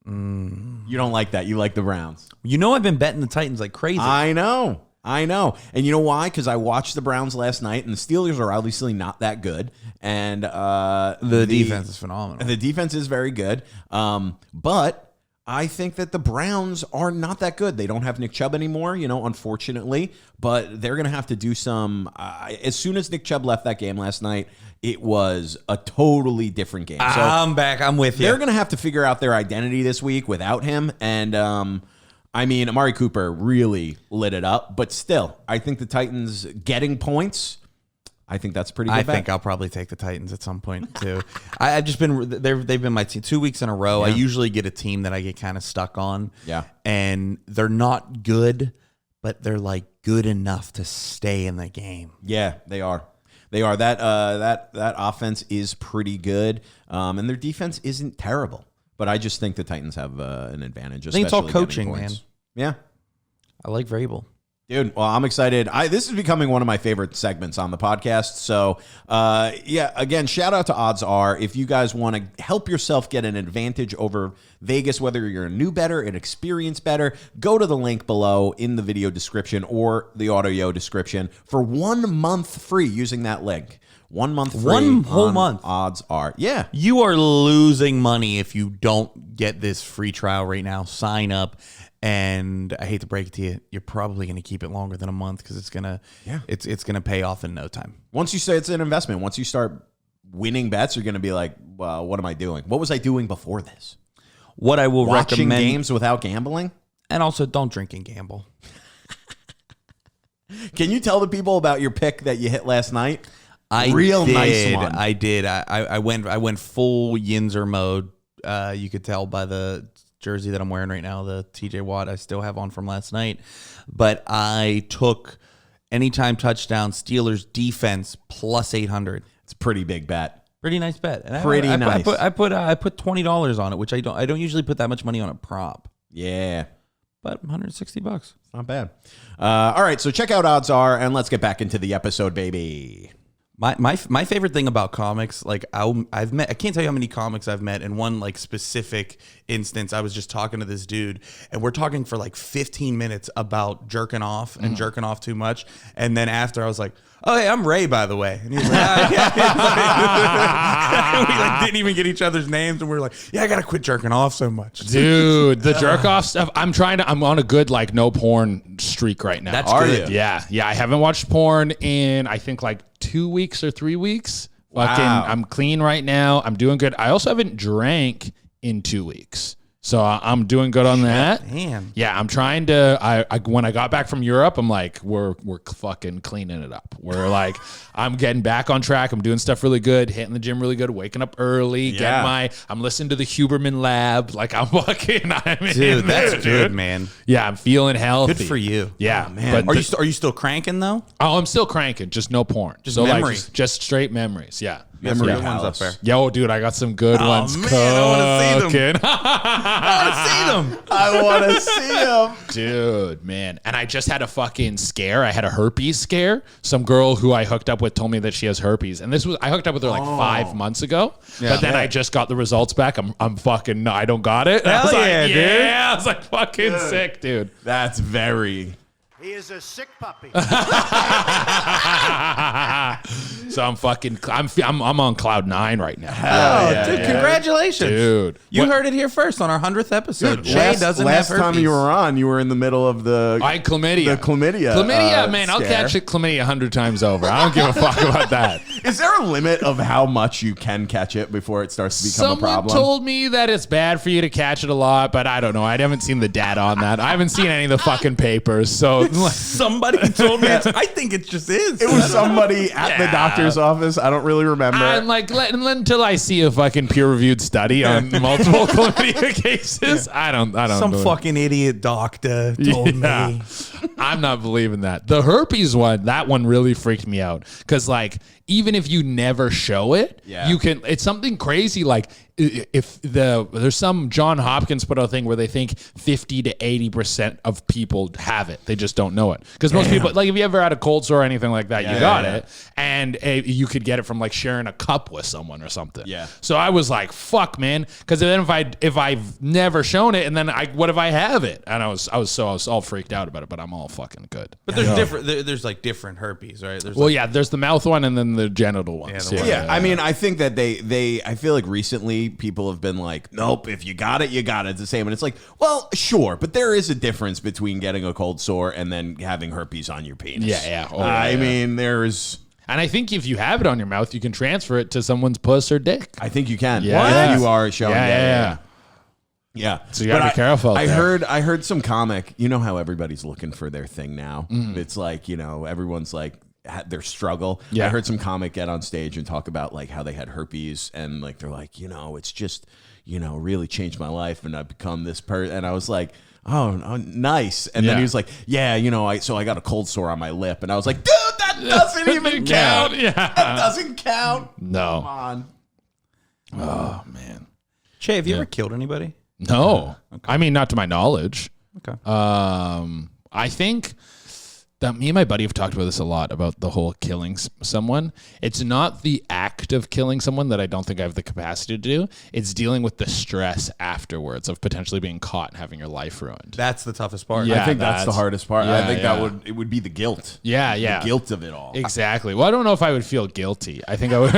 You don't like that. You like the Browns. You know I've been betting the Titans like crazy. I know. And you know why? Because I watched the Browns last night, and the Steelers are obviously not that good. And the defense is phenomenal. The defense is very good. But I think that the Browns are not that good. They don't have Nick Chubb anymore, unfortunately, but they're going to have to do some. As soon as Nick Chubb left that game last night, it was a totally different game. So I'm back. I'm with you. they're going to have to figure out their identity this week without him. And, Amari Cooper really lit it up, but still, I think the Titans getting points, I think that's pretty good. I think I'll probably take the Titans at some point too. I've just been they've been my team 2 weeks in a row. Yeah. I usually get a team that I get kind of stuck on. Yeah. And they're not good, but they're like good enough to stay in the game. Yeah, they are. They are. That offense is pretty good, and their defense isn't terrible. But I just think the Titans have an advantage. I think it's all especially coaching, getting man. points. Yeah. I like Vrabel. Dude, well, I'm excited. This is becoming one of my favorite segments on the podcast. So, again, shout out to Odds Are. If you guys want to help yourself get an advantage over Vegas, whether you're a new bettor, an experienced bettor, go to the link below in the video description or the audio description for 1 month free using that link. 1 month free. One whole month. Odds Are. Yeah. You are losing money if you don't get this free trial right now. Sign up. And I hate to break it to you, you're probably going to keep it longer than a month because it's gonna pay off in no time. Once you say it's an investment, once you start winning bets, you're going to be like, well, what am I doing? What was I doing before this? What I will Watching recommend, games without gambling? and also don't drink and gamble. Can you tell the people about your pick that you hit last night? Nice one. I did. I went full Yinzer mode. You could tell by the jersey that I'm wearing right now, the TJ Watt I still have on from last night. But I took anytime touchdown Steelers defense plus 800. It's a pretty big bet. Pretty nice bet. And Pretty I nice. put $20 on it, which I don't usually put that much money on a prop. Yeah. But $160. It's not bad. All right, so check out Odds Are, and let's get back into the episode, baby. My favorite thing about comics, like I can't tell you how many comics I've met. In one like specific instance, I was just talking to this dude, and we're talking for like 15 minutes about jerking off and jerking off too much. And then after, I was like, "Oh, hey, I'm Ray, by the way." And he's like, we like didn't even get each other's names, and we were like, "Yeah, I gotta quit jerking off so much, Dude, the jerk off stuff. I'm on a good like no porn streak right now. That's good. Yeah. I haven't watched porn in I think like 2 weeks or 3 weeks. Fucking, I'm clean right now. I'm doing good. I also haven't drank in 2 weeks. So I'm doing good on that. Man. Yeah, I'm trying to. I when I got back from Europe, I'm like, we're fucking cleaning it up. We're like, I'm getting back on track. I'm doing stuff really good, hitting the gym really good, waking up early. I'm listening to the Huberman Lab. Like I'm fucking. Dude, that's good, man. Yeah, I'm feeling healthy. Good for you. Yeah, man. Are you still cranking though? Oh, I'm still cranking. Just no porn. Just so memory. Like, just straight memories. Yeah. Memory Good ones palace. up there. Yo, dude, I got some good ones. Man, I want to see them. I want to see them. Dude, man. And I just had a fucking scare. I had a herpes scare. Some girl who I hooked up with told me that she has herpes. And I hooked up with her like 5 months ago. But then I just got the results back. I'm fucking, no, I don't got it. Hell I was yeah, like, dude. yeah. I was like, fucking sick, dude. That's very... He is a sick puppy. So I'm on cloud 9 right now. Dude, congratulations. Dude. You heard it here first on our 100th episode. Jay doesn't have last herpes. time you were on, you were in the middle of the... I had chlamydia. The chlamydia. Chlamydia, man. I'll scare. catch it chlamydia 100 times over. I don't give a fuck about that. Is there a limit of how much you can catch it before it starts to become a Someone problem? told me that it's bad for you to catch it a lot, but I don't know. I haven't seen the data on that. I haven't seen any of the fucking papers. So Somebody told me. I think it just is. It was somebody at the doctor's office. I don't really remember. I'm like, until I see a fucking peer-reviewed study on multiple chlamydia cases, I don't Some know. fucking idiot doctor told me. I'm not believing that. The herpes one, that one really freaked me out. Because, like, even if you never show it, you can, it's something crazy. Like, if there's some John Hopkins put out a thing where they think 50 to 80% of people have it. They just don't know it. Because most people, like, if you ever had a cold sore or anything like that, you got it. And you could get it from, like, sharing a cup with someone or something. Yeah. So I was like, fuck, man. Because then if I've never shown it, and then what if I have it? And I was all freaked out about it, but I'm all fucking good. But there's different. There's like different herpes, right? There's there's the mouth one and then the genital ones. the one- I mean, I think that I feel like recently me, people have been like, nope, if you got it, you got it. It's the same. And it's like, well, sure, but there is a difference between getting a cold sore and then having herpes on your penis. Yeah. I mean, there's... And I think if you have it on your mouth, you can transfer it to someone's puss or dick. I think you can. Yeah. If you are showing. Yeah. So you gotta be careful. I heard some comic. You know how everybody's looking for their thing now. It's like, you know, everyone's like their struggle. Yeah. I heard some comic get on stage and talk about like how they had herpes and like they're like, you know, it's just, you know, really changed my life and I've become this person. And I was like, oh, nice. And then he was like, yeah, you know, I got a cold sore on my lip. And I was like, dude, that doesn't even count. Yeah. That doesn't count. No. Come on. Oh man. Che, have you ever killed anybody? No. Okay. I mean, not to my knowledge. Okay. I think that me and my buddy have talked about this a lot, about the whole killing someone. It's not the act of killing someone that I don't think I have the capacity to do. It's dealing with the stress afterwards of potentially being caught and having your life ruined. That's the toughest part. Yeah. I think that's the hardest part. Yeah, I think yeah. it would be the guilt. Yeah. The guilt of it all. Exactly. Well, I don't know if I would feel guilty. I think I would.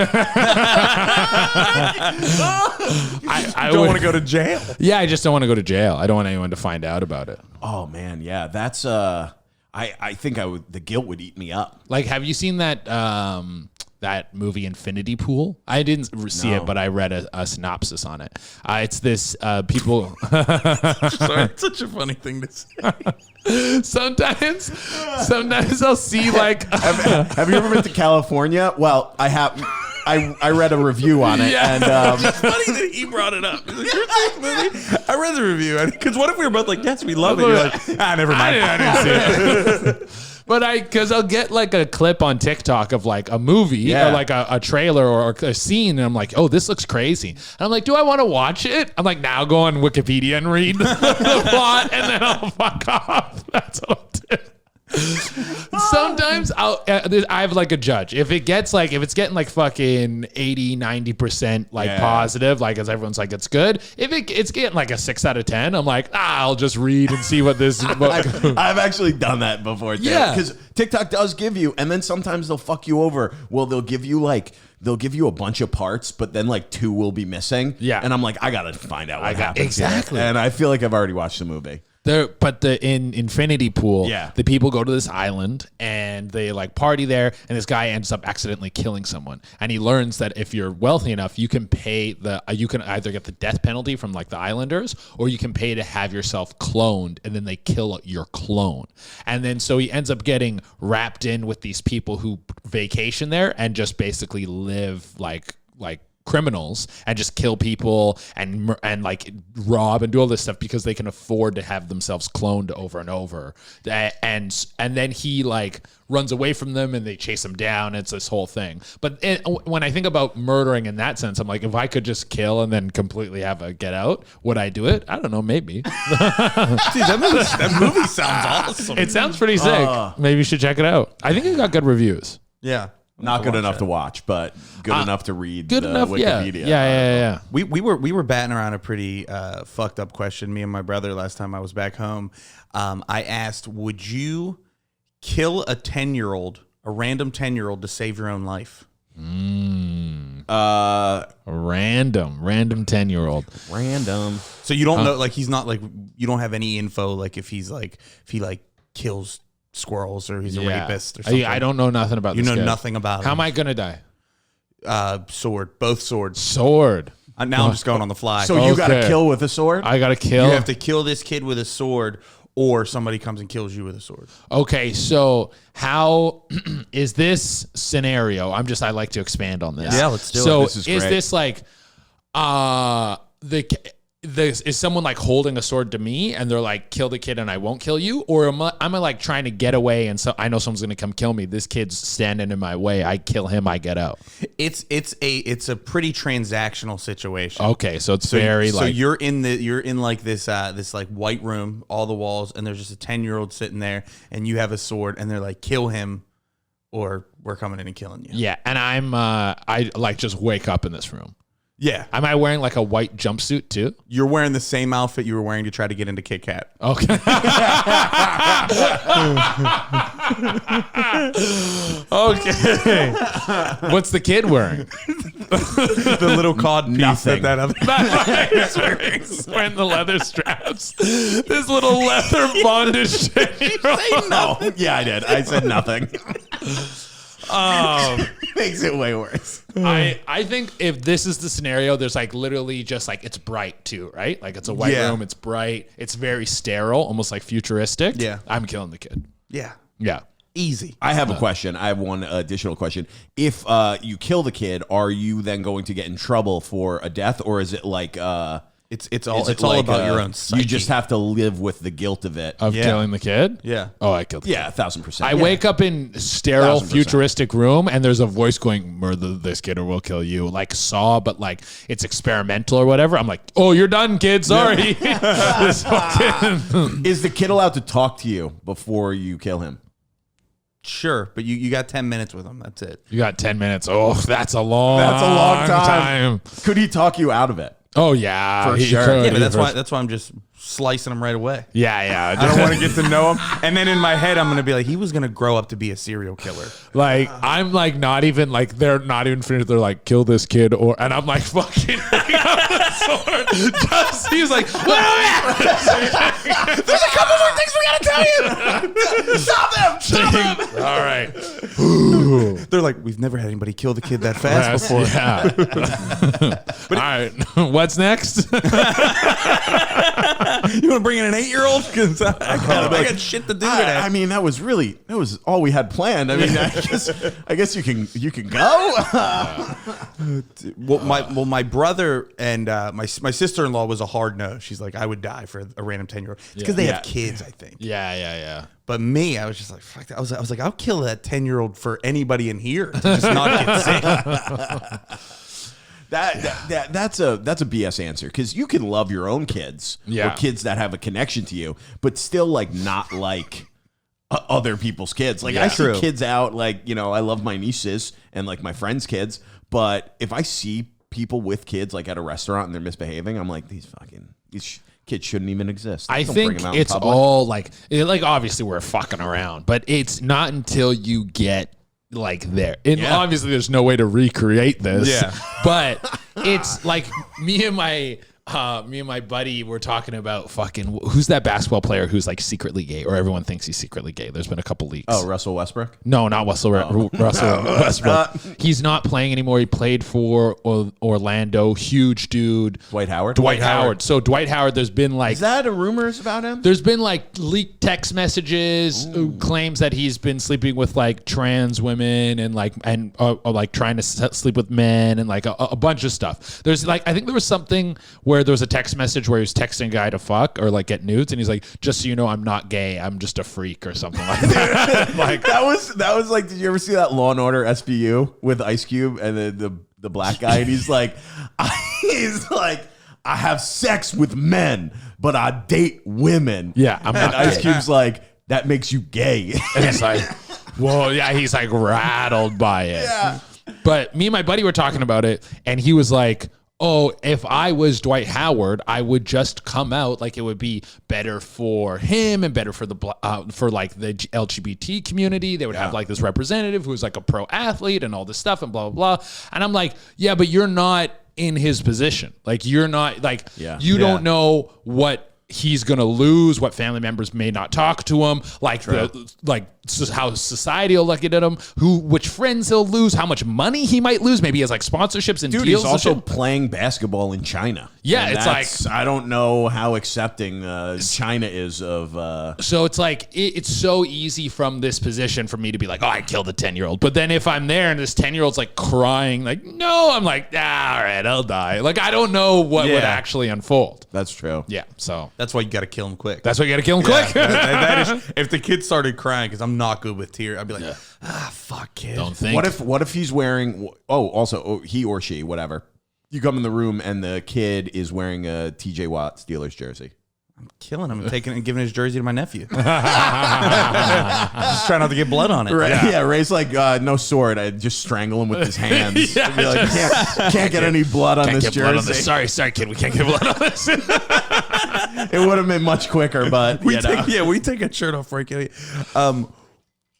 I don't want to go to jail. Yeah, I just don't want to go to jail. I don't want anyone to find out about it. Oh man, yeah. That's I think the guilt would eat me up. Like, have you seen that that movie Infinity Pool? I didn't see it, but I read a synopsis on it. It's this people. Sorry, it's such a funny thing to say. Sometimes I'll see like. Have you ever been to California? Well, I have. I read a review on it, and it's funny that he brought it up. He's like, "You're this movie?" I read the review, because what if we were both like, "Yes, we love it." You're like, never mind. I didn't see it. But because I'll get like a clip on TikTok of like a movie or like a trailer or a scene, and I'm like, oh, this looks crazy. And I'm like, do I want to watch it? I'm like, now go on Wikipedia and read the plot, and then I'll fuck off. That's what I'll do. Sometimes I have like a judge. If it's getting like fucking 80-90% like positive, like as everyone's like it's good. If it's getting like a 6 out of 10, I'm like, I'll just read and see what this. I've actually done that before. Yeah, because TikTok does give you, and then sometimes they'll fuck you over. Well, they'll give you a bunch of parts, but then like 2 will be missing. Yeah, and I'm like, I gotta find out what happens. Exactly. And I feel like I've already watched the movie. In Infinity Pool, the people go to this island and they like party there, and this guy ends up accidentally killing someone. And he learns that if you're wealthy enough, you can pay you can either get the death penalty from like the islanders, or you can pay to have yourself cloned, and then they kill your clone. And then so he ends up getting wrapped in with these people who vacation there and just basically live like criminals and just kill people and like rob and do all this stuff because they can afford to have themselves cloned over and over. And then he like runs away from them and they chase him down. It's this whole thing. But when I think about murdering in that sense, I'm like, if I could just kill and then completely have a get out, would I do it? I don't know, maybe. Dude, that movie sounds awesome. It sounds pretty sick. Maybe you should check it out. I think it got good reviews. Yeah. Not good enough to watch, but good enough to read. Good enough, Wikipedia. Yeah. We were batting around a pretty fucked up question. Me and my brother last time I was back home. I asked, would you kill a random 10-year-old to save your own life? Random 10-year-old. Random. So you don't know, like he's not like, you don't have any info, like if he kills squirrels or he's a rapist or something. I don't know nothing about this. You know kid. nothing about him. How am I gonna die? Sword. Both swords. Sword. Now I'm just going on the fly. So you got to kill with a sword? I got to kill. You have to kill this kid with a sword, or somebody comes and kills you with a sword. Okay, so how is this scenario? I like to expand on this. Yeah, let's do it. So This is great. this like is someone like holding a sword to me and they're like, kill the kid and I won't kill you? Or am I like trying to get away and so I know someone's gonna come kill me. This kid's standing in my way. I kill him, I get out. It's a pretty transactional situation. Okay, so it's very so like you're in like this like white room, all the walls, and there's just a 10-year-old sitting there, and you have a sword, and they're like, kill him, or we're coming in and killing you. yeah, and I like just wake up in this room. Yeah. Am I wearing like a white jumpsuit too? You're wearing the same outfit you were wearing to try to get into Kit Kat. Okay. Okay. What's the kid wearing? The little cod piece Nothing. that other. He's wearing the leather straps. This little leather bondage. No. Yeah, I did. I said nothing. Makes it way worse. I think if this is the scenario, there's like literally just like it's bright too, right? Like it's a white Yeah. room, it's bright, it's very sterile, almost like futuristic. Yeah. I'm killing the kid. Yeah. Yeah. Easy. I have a question. I have one additional question. If you kill the kid, are you then going to get in trouble for a death, or is it like It's all is it all like, about your own psyche. You just have to live with the guilt of it. Of Yeah. killing the kid? Yeah. Oh, I killed the kid. Yeah, 1,000%. I wake up in sterile 1,000%. futuristic room and there's a voice going, murder this kid or we'll kill you. Like Saw, but like it's experimental or whatever. I'm like, oh, you're done, kid. Sorry. This fucking- Is the kid allowed to talk to you before you kill him? Sure, but you got 10 minutes with him. That's it. You got 10 minutes. Oh, that's a long time. Could he talk you out of it? Oh, yeah. For he sure. could. Yeah, but He that's why I'm just slicing him right away. Yeah. I don't want to get to know him. And then in my head, I'm going to be like, he was going to grow up to be a serial killer. Like, I'm like not even like, they're not even finished. They're like, kill this kid or, and I'm like fucking hanging up the sword. Just, he's like, there's a couple more things we got to tell you. Stop him. All right. They're like, we've never had anybody kill the kid that fast before. Yeah. All right. What's next? You want to bring in an 8-year-old? Because I got shit to do today. I mean, that was all we had planned. I mean, I guess you can go. My brother and my sister-in-law was a hard no. She's like, I would die for a random 10-year-old. It's because they have kids, I think. Yeah. But me, I was just like, fuck that. I was like, I'll kill that 10-year-old for anybody in here to just not get sick. That's a BS answer, because you can love your own kids or kids that have a connection to you, but still like not like other people's kids. Like I see kids out, like, you know, I love my nieces and like my friends' kids, but if I see people with kids like at a restaurant and they're misbehaving, I'm like, these kids shouldn't even exist. I Don't think bring them out in it's public. all like obviously we're fucking around, but it's not until you get like there. And obviously there's no way to recreate this. Yeah. But it's like me and my buddy were talking about fucking who's that basketball player who's like secretly gay, or everyone thinks he's secretly gay. There's been a couple leaks. Oh, Russell Westbrook? No, not Russell Westbrook. He's not playing anymore. He played for Orlando. Huge dude. Dwight Howard? Dwight Howard. So Dwight Howard, there's been like... Is that a rumors about him? There's been like leaked text messages, claims that he's been sleeping with like trans women and like trying to sleep with men and like a bunch of stuff. There's like, I think there was something where there was a text message where he was texting a guy to fuck or like get nudes, and he's like, just so you know, I'm not gay, I'm just a freak or something like that. Like that was like, did you ever see that Law and Order SVU with Ice Cube and the black guy, and he's like I have sex with men, but I date women. Yeah, I'm and not Ice gay. Cube's like, that makes you gay. And it's like, well, yeah, he's like rattled by it. Yeah. But me and my buddy were talking about it, and he was like, oh, if I was Dwight Howard, I would just come out, like it would be better for him and better for the for like the LGBT community. They would have like this representative who's like a pro athlete and all this stuff and blah blah blah. And I'm like, yeah, but you're not in his position. Like you're not like you don't know what he's gonna lose, what family members may not talk to him, like how society will look at him, which friends he'll lose, how much money he might lose. Maybe he has like sponsorships and Dude, deals. he's also and shit. playing basketball in China. Yeah, And it's that's- I don't know how accepting China is of. So it's like it's so easy from this position for me to be like, oh, I killed a 10-year-old. But then if I'm there and this 10-year-old's like crying, like, no, I'm like, all right, I'll die. Like I don't know what would actually unfold. That's true. Yeah, so That's why you got to kill him quick. that's why you got to kill him quick. That is, if the kid started crying, because I'm not good with tears, I'd be like, fuck, kid. Don't think. What if he's wearing? He or she, whatever. You come in the room and the kid is wearing a TJ Watt Steelers jersey. Killing him and taking it and giving his jersey to my nephew. Just trying not to get blood on it. Right? Yeah, Ray's like, no sword. I just strangle him with his hands. Yeah, I'd be like, can't get any blood on Can't this get blood on jersey. this. Sorry, kid. We can't get blood on this. It would have been much quicker, but We take a shirt off for you.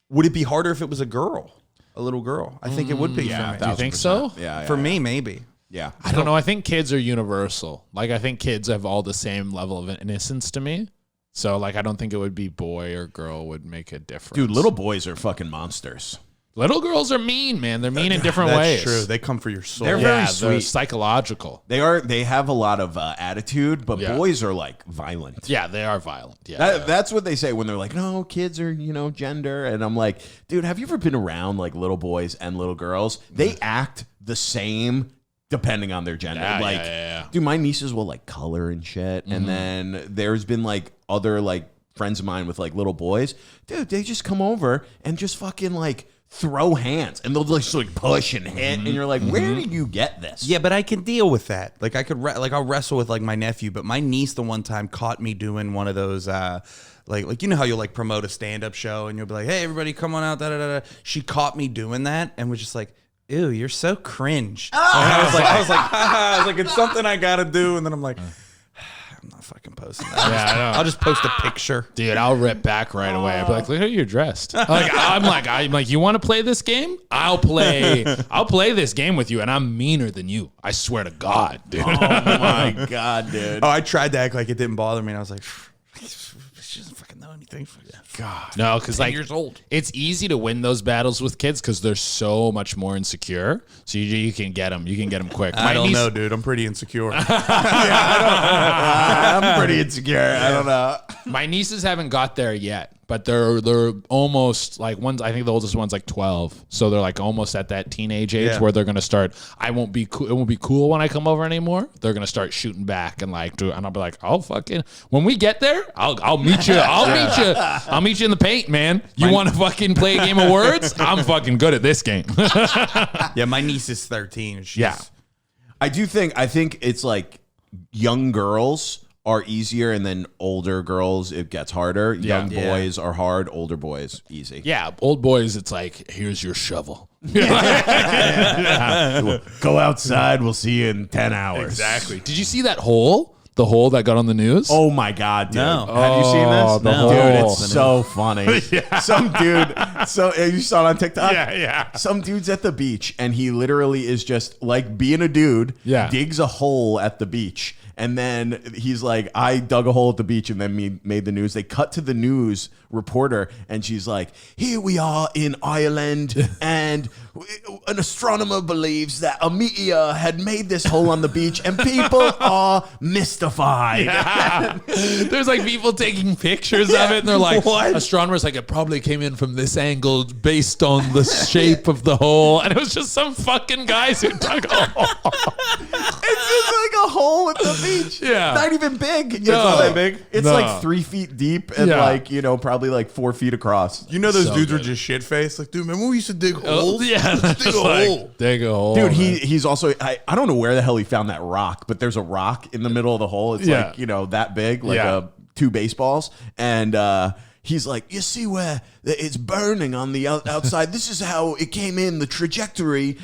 Would it be harder if it was a girl, a little girl? I think it would be. Yeah, for do me. you think so? Yeah, For me, maybe. Yeah. I don't know. I think kids are universal. Like, I think kids have all the same level of innocence to me. So, like, I don't think it would be boy or girl would make a difference. Dude, little boys are fucking monsters. Little girls are mean, man. They're mean in different That's ways. true. They come for your soul. They're Yeah, very they're sweet. psychological. They have a lot of attitude, but Yeah. boys are like violent. Yeah, they are violent. Yeah. That's what they say when they're like, no, kids are, gender. And I'm like, dude, have you ever been around like little boys and little girls? They act the same depending on their gender. Yeah, like, yeah. dude, my nieces will like color and shit. And then there's been like other like friends of mine with like little boys. Dude, they just come over and just fucking like throw hands and they'll just like push and hit. And you're like, where did you get this? Yeah, but I can deal with that. Like I could, I'll wrestle with like my nephew. But my niece, the one time, caught me doing one of those, like you know how you'll like promote a stand-up show and you'll be like, hey, everybody, come on out. Da da da. She caught me doing that and was just like, ew, you're so cringe. And I was like, it's something I gotta do. And then I'm like, I'm not fucking posting that. Yeah, I know. I'll just post a picture. Dude, I'll rip back right away. I'll be like, look how you're dressed. I'm like, you want to play this game? I'll play this game with you, and I'm meaner than you. I swear to God, dude. Oh my God, dude. Oh, I tried to act like it didn't bother me, and I was like, she doesn't fucking know anything. God, No, because like years old. it's easy to win those battles with kids because they're so much more insecure. So you can get them. You can get them quick. I don't know, dude. I'm pretty insecure. I'm pretty insecure. I don't know. My nieces haven't got there yet, but they're almost like one's. I think the oldest one's like 12, so they're like almost at that teenage age where they're gonna start. I won't be cool. It won't be cool when I come over anymore. They're gonna start shooting back and like do. And I'll be like, oh fucking. When we get there, I'll meet you. I'll meet you in the paint, man. You want to fucking play a game of words? I'm fucking good at this game. Yeah, my niece is 13. Yeah. I think it's like young girls are easier and then older girls, it gets harder. Young boys are hard, older boys, easy. Yeah, old boys, it's like, here's your shovel. Go outside, we'll see you in 10 hours. Exactly. Did you see that hole? The hole that got on the news? Oh my God, dude. No. Have you seen this? the Dude, hole. it's so funny. Some dude, you saw it on TikTok? Yeah. Some dude's at the beach and he literally is just like being a dude, digs a hole at the beach. And then he's like, I dug a hole at the beach and then made the news. They cut to the news reporter and she's like, here we are in Ireland and an astronomer believes that a meteor had made this hole on the beach and people are mystified. Yeah. There's like people taking pictures of it and they're like, What? astronomers like, it probably came in from this angle based on the shape of the hole. And it was just some fucking guys who dug a hole. It's just like a hole at the beach. Yeah. Not even big. It's No. like, big? It's No. like 3 feet deep and like, probably like 4 feet across. You know those So dudes good. were just shit faced. Like, dude, remember when we used to dig Oh, holes? yeah. Dig a hole. Dig a hole. Dude, man. he's also, I don't know where the hell he found that rock, but there's a rock in the middle of the hole. It's Yeah. like, that big, like two baseballs. And he's like, you see where it's burning on the outside? This is how it came in, the trajectory.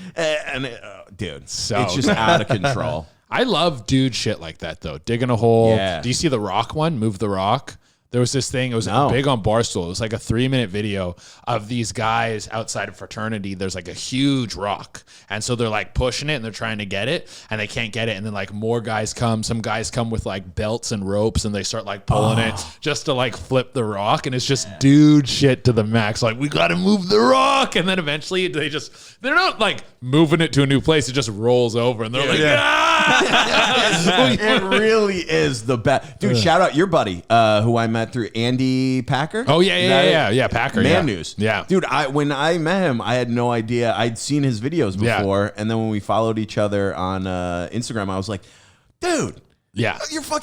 Dude, So it's just good. out of control. I love dude shit like that though. Digging a hole. Yeah. Do you see the rock one? Move the rock. There was this thing. It was No. big on Barstool. It was like a 3-minute video of these guys outside of fraternity. There's like a huge rock, and so they're like pushing it and they're trying to get it, and they can't get it. And then like more guys come. Some guys come with like belts and ropes, and they start like pulling it just to like flip the rock. And it's just dude shit to the max. Like, we got to move the rock, and then eventually they're not like moving it to a new place. It just rolls over, and they're like, It really is the best. Dude, shout out your buddy who I met through Andy Packer. Oh, Is that it? yeah, Packer. Man yeah. News. Yeah. Dude, when I met him, I had no idea. I'd seen his videos before. And then when we followed each other on Instagram, I was like, dude. Yeah.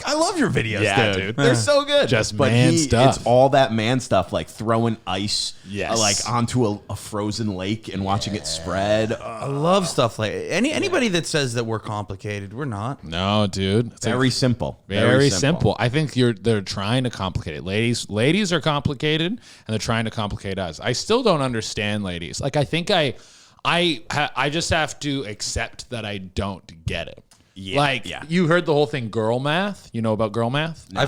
I love your videos, Yeah, dude. dude. They're so good. Just man stuff. It's all that man stuff, like throwing ice Yes. like onto a frozen lake and watching it spread. I love stuff like anybody that says that we're complicated. We're not. No, dude. It's Very simple. very simple. I think they're trying to complicate it. Ladies are complicated, and they're trying to complicate us. I still don't understand ladies. Like, I think I just have to accept that I don't get it. You heard the whole thing, girl math. You know about girl math? No.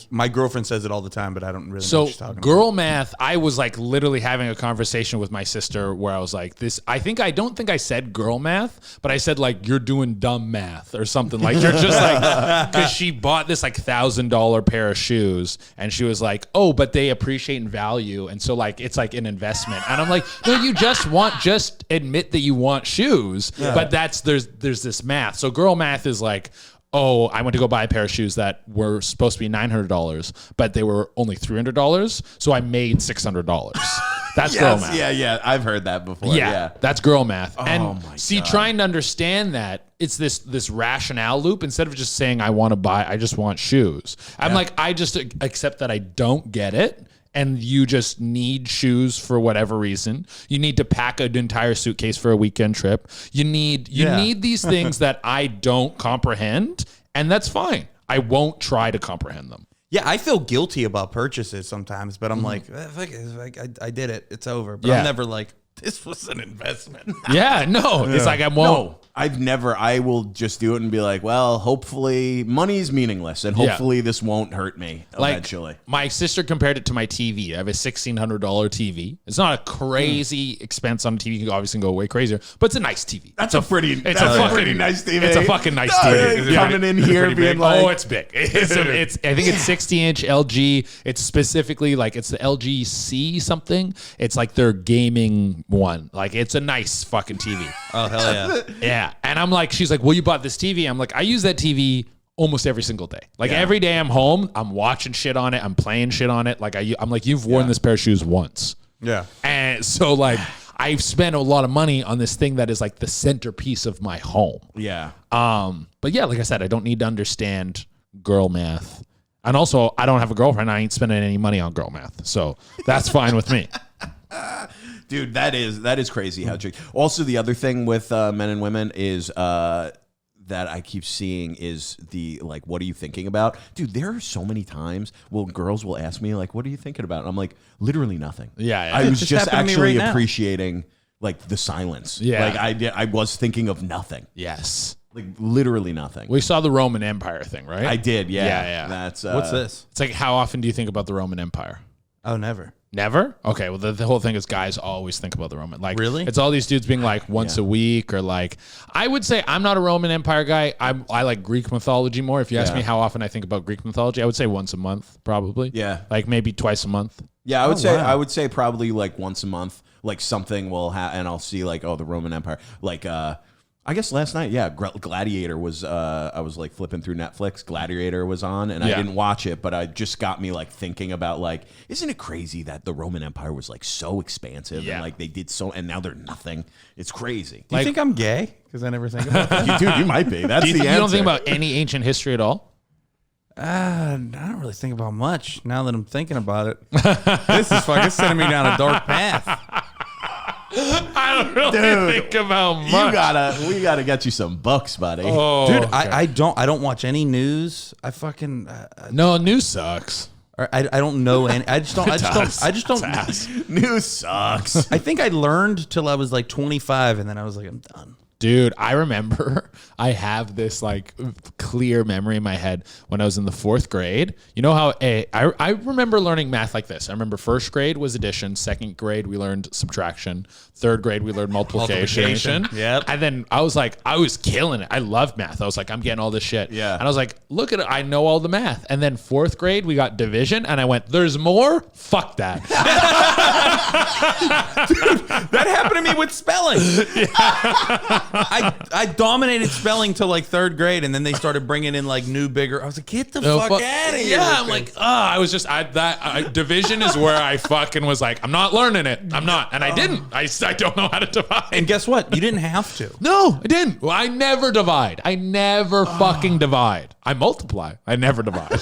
My girlfriend says it all the time, but I don't really know what she's talking girl about. math, I was like literally having a conversation with my sister where I was like, I don't think I said girl math, but I said like, you're doing dumb math or something. Like you're just like, because she bought this like $1,000 pair of shoes and she was like, oh, but they appreciate in value. And so like, it's like an investment. And I'm like, no, you just admit that you want shoes, but there's this math. So girl math is like, oh, I went to go buy a pair of shoes that were supposed to be $900, but they were only $300, so I made $600. That's girl math. Yeah, I've heard that before. Yeah. That's girl math. God. Trying to understand that, it's this rationale loop. Instead of just saying I just want shoes. I'm like, I just accept that I don't get it. And you just need shoes for whatever reason. You need to pack an entire suitcase for a weekend trip. You need these things that I don't comprehend, and that's fine. I won't try to comprehend them. Yeah, I feel guilty about purchases sometimes, but I'm like, I did it. It's over. But I'm never like, this was an investment. It's like I won't. No, I will just do it and be like, well, hopefully money's meaningless and hopefully this won't hurt me eventually. My sister compared it to my TV. I have a $1,600 TV. It's not a crazy expense on a TV. You obviously can go way crazier, but it's a nice TV. That's a pretty nice TV. It's a fucking nice TV. Coming in here being like, oh, it's big. I think it's 60-inch LG. It's specifically like, it's the LG C something. It's like their gaming one. Like, it's a nice fucking TV. Oh, hell yeah. Yeah. And I'm like, she's like, well, you bought this TV. I'm like, I use that TV almost every single day. Like every day I'm home, I'm watching shit on it. I'm playing shit on it. Like I'm like, you've worn this pair of shoes once. Yeah. And so like, I've spent a lot of money on this thing that is like the centerpiece of my home. Yeah. But yeah, like I said, I don't need to understand girl math. And also, I don't have a girlfriend. I ain't spending any money on girl math. So that's fine with me. Dude, that is crazy how tricky. Also, the other thing with men and women is that I keep seeing is the like, what are you thinking about? Dude, there are so many times girls will ask me like, what are you thinking about? And I'm like, literally nothing. Yeah. I was just actually appreciating like the silence. Yeah. Like I was thinking of nothing. Yes. Like literally nothing. We saw the Roman Empire thing, right? I did. Yeah. Yeah. That's what's this? It's like, how often do you think about the Roman Empire? Oh, never. Never? Okay, well, the whole thing is guys always think about the Roman. Like, really? It's all these dudes being like once a week or like, I would say I'm not a Roman Empire guy. I like Greek mythology more. If you ask me how often I think about Greek mythology, I would say once a month, probably. Yeah. Like maybe twice a month. Yeah, I would say probably like once a month, like something will happen and I'll see like, oh, the Roman Empire. Like, I guess last night, Gladiator was, I was like flipping through Netflix. Gladiator was on and I didn't watch it, but it just got me like thinking about like, isn't it crazy that the Roman Empire was like so expansive and like they did so, and now they're nothing. It's crazy. Do you think I'm gay? Because I never think about that. Dude, you might be. That's the answer. You don't think about any ancient history at all? I don't really think about much now that I'm thinking about it. This is fucking sending me down a dark path. I don't really think about much. We gotta get you some books, buddy. Oh, dude, okay. I don't watch any news. I fucking no, news sucks. I don't know any. I just don't. News sucks. I think I learned till I was like 25, and then I was like, I'm done. Dude, I remember I have this like clear memory in my head when I was in the 4th grade. You know how I remember learning math like this. I remember 1st grade was addition. 2nd grade, we learned subtraction. 3rd grade, we learned multiplication. Yep. And then I was killing it. I loved math. I was like, I'm getting all this shit. Yeah. And I was like, look at it. I know all the math. And then 4th grade, we got division. And I went, there's more? Fuck that. Dude, that happened to me with spelling. I dominated spelling till like 3rd grade, and then they started bringing in like new, bigger. I was like, get the fuck out of here. Yeah, I'm like, I was just division is where I fucking was like, I'm not learning it. I'm not, and I didn't. I don't know how to divide. And guess what? You didn't have to. No, I didn't. Well, I never divide. I never fucking divide. I multiply. I never divide.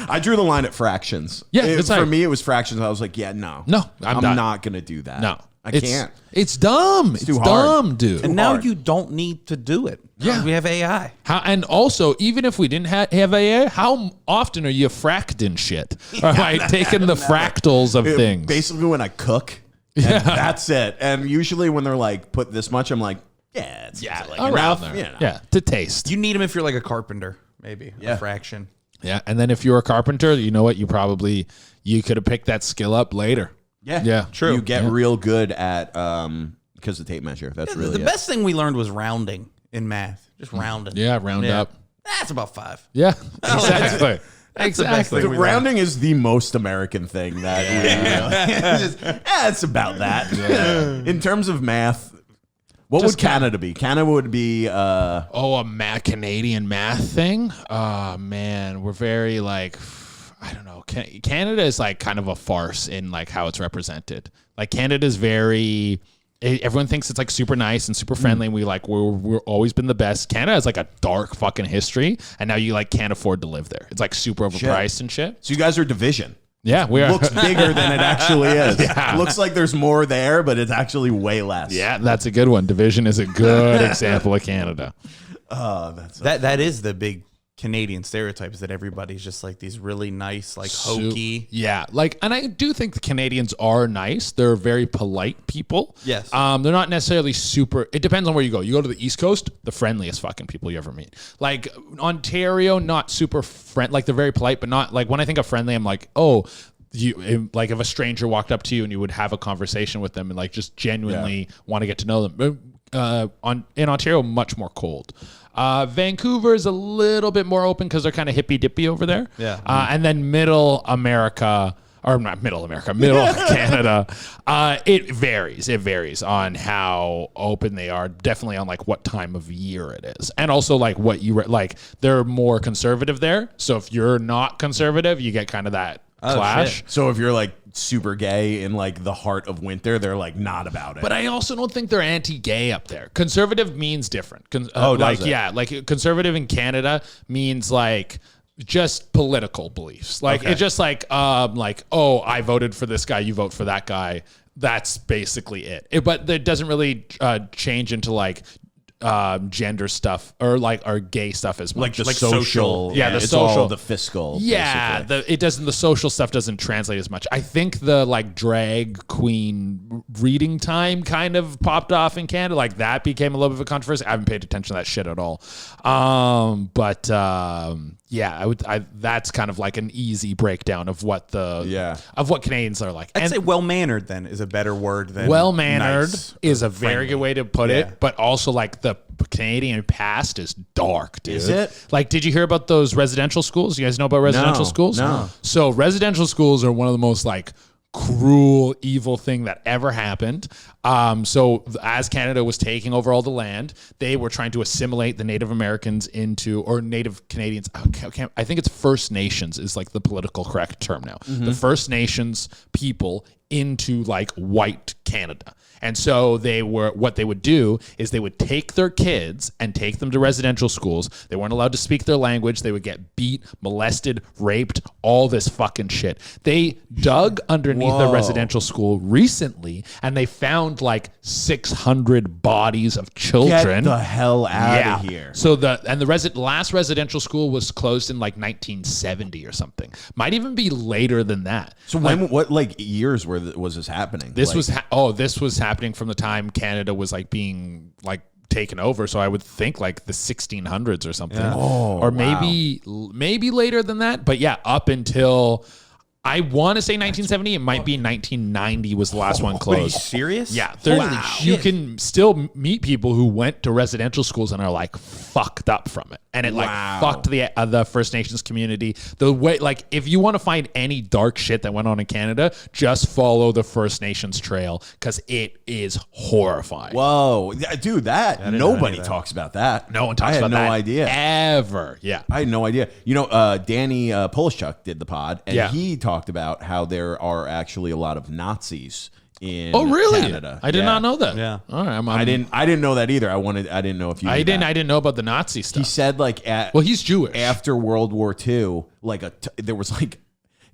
I drew the line at fractions. Yeah, for me, it was fractions. I was like, yeah, no, I'm not gonna do that. No. I can't. It's dumb. It's too dumb, hard. dude. And now you don't need to do it. Yeah. We have AI. And also, even if we didn't have AI, how often are you fracting shit? Or like taking the fractals of things? Basically, when I cook, and that's it. And usually when they're like, put this much, I'm like, Yeah, it's like around enough, there. you know. Yeah, to taste. You need them if you're like a carpenter, maybe Yeah. a fraction. Yeah, and then if you're a carpenter, you know what? You could have picked that skill up later. Yeah, true. You get real good at because of tape measure. That's really The it. best thing we learned was rounding in math. Just rounding. Yeah, round up. That's about 5. Yeah, exactly. Exactly. The rounding is the most American thing that it's about that. In terms of math, what would Canada be? Canada would be a Canadian math thing. Oh man, we're very like, I don't know. Canada is like kind of a farce in like how it's represented. Like Canada's very. Everyone thinks it's like super nice and super friendly. And we're always been the best. Canada has like a dark fucking history, and now you like can't afford to live there. It's like super overpriced and shit. So you guys are division. Yeah, we are. Looks bigger than it actually is. Looks like there's more there, but it's actually way less. Yeah, that's a good one. Division is a good example of Canada. Oh, That is the big Canadian stereotype, is that everybody's just like these really nice, like hokey. Yeah, like, and I do think the Canadians are nice. They're very polite people. Yes. They're not necessarily super. It depends on where you go. You go to the East Coast, the friendliest fucking people you ever meet. Like Ontario, not super like they're very polite, but not like when I think of friendly, I'm like, oh. Like if a stranger walked up to you and you would have a conversation with them and like just genuinely want to get to know them. In Ontario, much more cold. Vancouver is a little bit more open because they're kind of hippy dippy over there. Yeah. And then middle Canada. It varies. It varies on how open they are. Definitely on like what time of year it is, and also like what you like. They're more conservative there. So if you're not conservative, you get kind of that clash. Shit. So if you're like super gay in like the heart of winter, they're like not about it. But I also don't think they're anti-gay up there. Conservative means different. does like it? Yeah, like conservative in Canada means like just political beliefs. Like it's just like oh, I voted for this guy, you vote for that guy. That's basically it. But it doesn't really change into like gender stuff or gay stuff as much. like the social. Yeah, the it's social. all the fiscal. Yeah, basically. the social stuff doesn't translate as much. I think the like drag queen reading time kind of popped off in Canada. Like that became a little bit of a controversy. I haven't paid attention to that shit at all. Yeah, that's kind of like an easy breakdown of what of what Canadians are like. I'd say well-mannered then is a better word than well-mannered nice is a friendly. very good way to put it, but also like the Canadian past is dark, dude. Is it? Like, did you hear about those residential schools? You guys know about residential schools? No. So residential schools are one of the most like cruel, evil thing that ever happened. So as Canada was taking over all the land, they were trying to assimilate the Native Americans or Native Canadians. I think it's First Nations is like the political correct term now. The First Nations people into like white Canada. And so what they would do is they would take their kids and take them to residential schools. They weren't allowed to speak their language. They would get beat, molested, raped, all this fucking shit. They dug underneath the residential school recently and they found like 600 bodies of children. Get the hell out of here. So the last residential school was closed in like 1970 or something. Might even be later than that. So what like years was this happening? This was happening from the time Canada was like being like taken over. So I would think like the 1600s or something, or maybe later than that. But yeah, up until I want to say 1970. It might be 1990 was the last one closed. Are you serious? Yeah, you shit. can still meet people who went to residential schools and are like fucked up from it, and it like fucked the First Nations community. The way, like, if you want to find any dark shit that went on in Canada, just follow the First Nations trail because it is horrifying. Whoa, dude, nobody talks about that. No one talks about that. I that had no idea. Ever. Yeah. I had no idea. You know, Danny Polishchuk did the pod, and he talked about how there are actually a lot of Nazis in Canada. I did not know that. Yeah. All right. I didn't know that either. I didn't know if you. I didn't know about the Nazi stuff. He said like he's Jewish. After World War II, like there was like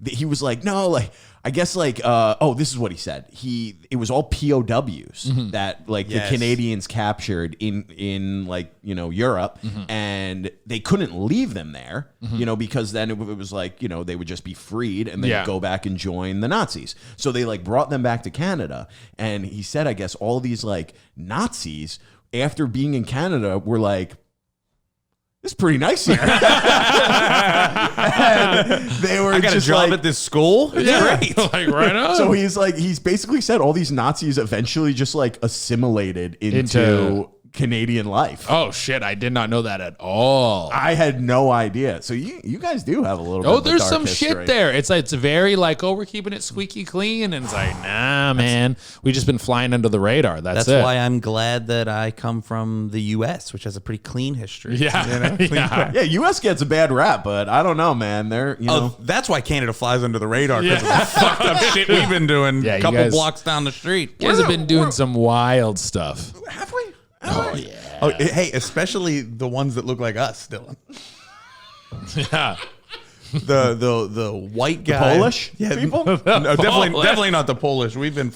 he was like, no, like I guess like this is what he said. It was all POWs that like the Canadians captured in like, you know, Europe, and they couldn't leave them there, you know, because then it was like, you know, they would just be freed and then go back and join the Nazis. So they like brought them back to Canada, and he said, I guess all these like Nazis after being in Canada were like, it's pretty nice here. And they were I got a just job like, at this school. Yeah. Great. Like, right on. so he's basically said all these Nazis eventually just like assimilated into Canadian life. Oh shit, I did not know that at all. I had no idea. So you guys do have a little bit of a There's dark some history. shit there. It's like, it's very like, we're keeping it squeaky clean, and it's like, nah, man, we just been flying under the radar. That's it. why I'm glad that I come from the U.S., which has a pretty clean history. Yeah, yeah. Yeah, U.S. gets a bad rap, but I don't know, man. They're, you know. That's why Canada flies under the radar because of the fucked up shit we've been doing Yeah, a you couple guys- blocks down the street. You guys have been doing some wild stuff. Have we? Oh yeah. Oh, hey, especially the ones that look like us, Dylan. Yeah. The white guy, Polish yeah, people? No, definitely Polish. definitely not the Polish. We've been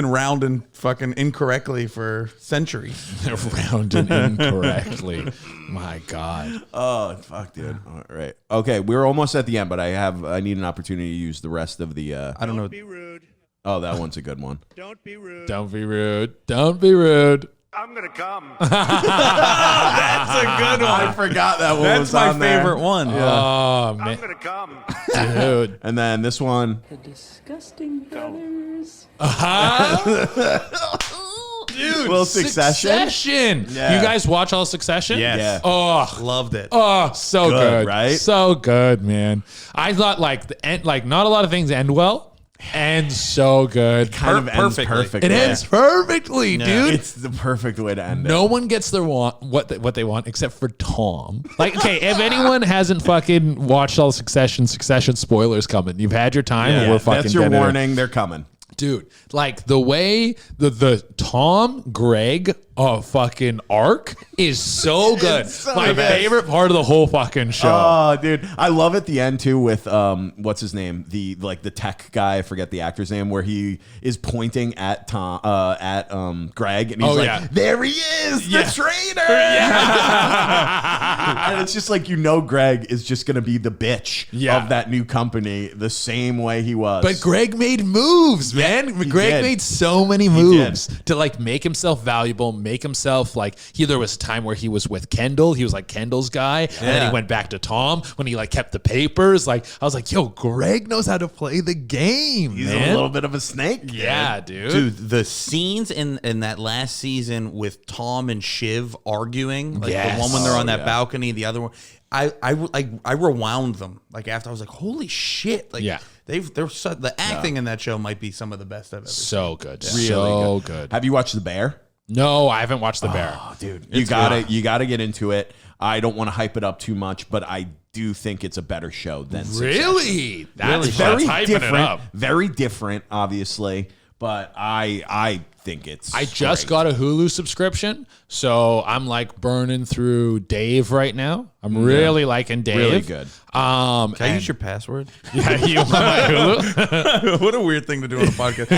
rounding fucking incorrectly for centuries. Rounded incorrectly. My God. Oh, fuck, dude. All right. Okay, we're almost at the end, but I need an opportunity to use the rest of the. I don't know. Be rude. Oh, that one's a good one. Don't be rude. Don't be rude. Don't be rude. I'm gonna come. That's a good I forgot that one That's was my on there. favorite one. Oh I'm man, gonna come. dude. And then this one. The disgusting brothers. Dude, Little Succession? You guys watch all Succession? Yes. Yeah. Oh, Loved it. oh, so Good, good, right? So good, man. I thought like the end, like not a lot of things end well, and so good. Kind of ends perfectly. perfectly. It ends perfectly, dude. It's the perfect way to end it. No one gets their what they want except for Tom. Like, okay, if anyone hasn't fucking watched all Succession spoilers coming. You've had your time. Yeah, And we're fucking that's your dead in it. warning. They're coming. Dude, like the way the Tom Greg fucking arc is so good. so My good. favorite part of the whole fucking show. Oh, dude, I love at the end too with what's his name, the tech guy. I forget the actor's name, where he is pointing at Greg, and he's like, "There he is, the traitor." And it's just like, Greg is just gonna be the bitch of that new company, the same way he was. But Greg made moves, man. Greg did. made so many moves to like make himself valuable, make himself like there was a time where he was with Kendall. He was like Kendall's guy. And then he went back to Tom when he like kept the papers. Like I was like, yo, Greg knows how to play the game. he's man. a little bit of a snake. Yeah, dude. Dude, the scenes in that last season with Tom and Shiv arguing, like Yes. the one when they're on that yeah. balcony, the other one, I rewound them. Like after I was like, holy shit! Like Yeah. the acting in that show might be some of the best I've ever seen. So good. Really so good. good. Have you watched The Bear? No, I haven't watched The Bear. Oh, dude, you gotta get into it. I don't want to hype it up too much, but I do think it's a better show than Succession. Really? That's Very hyping different. it up. Very different, obviously, but I think it's. I just great. got a Hulu subscriction, so I'm like burning through Dave right now. I'm really liking Dave. Really good. Can I use your password? Yeah, you want my Hulu? What a weird thing to do on a podcast.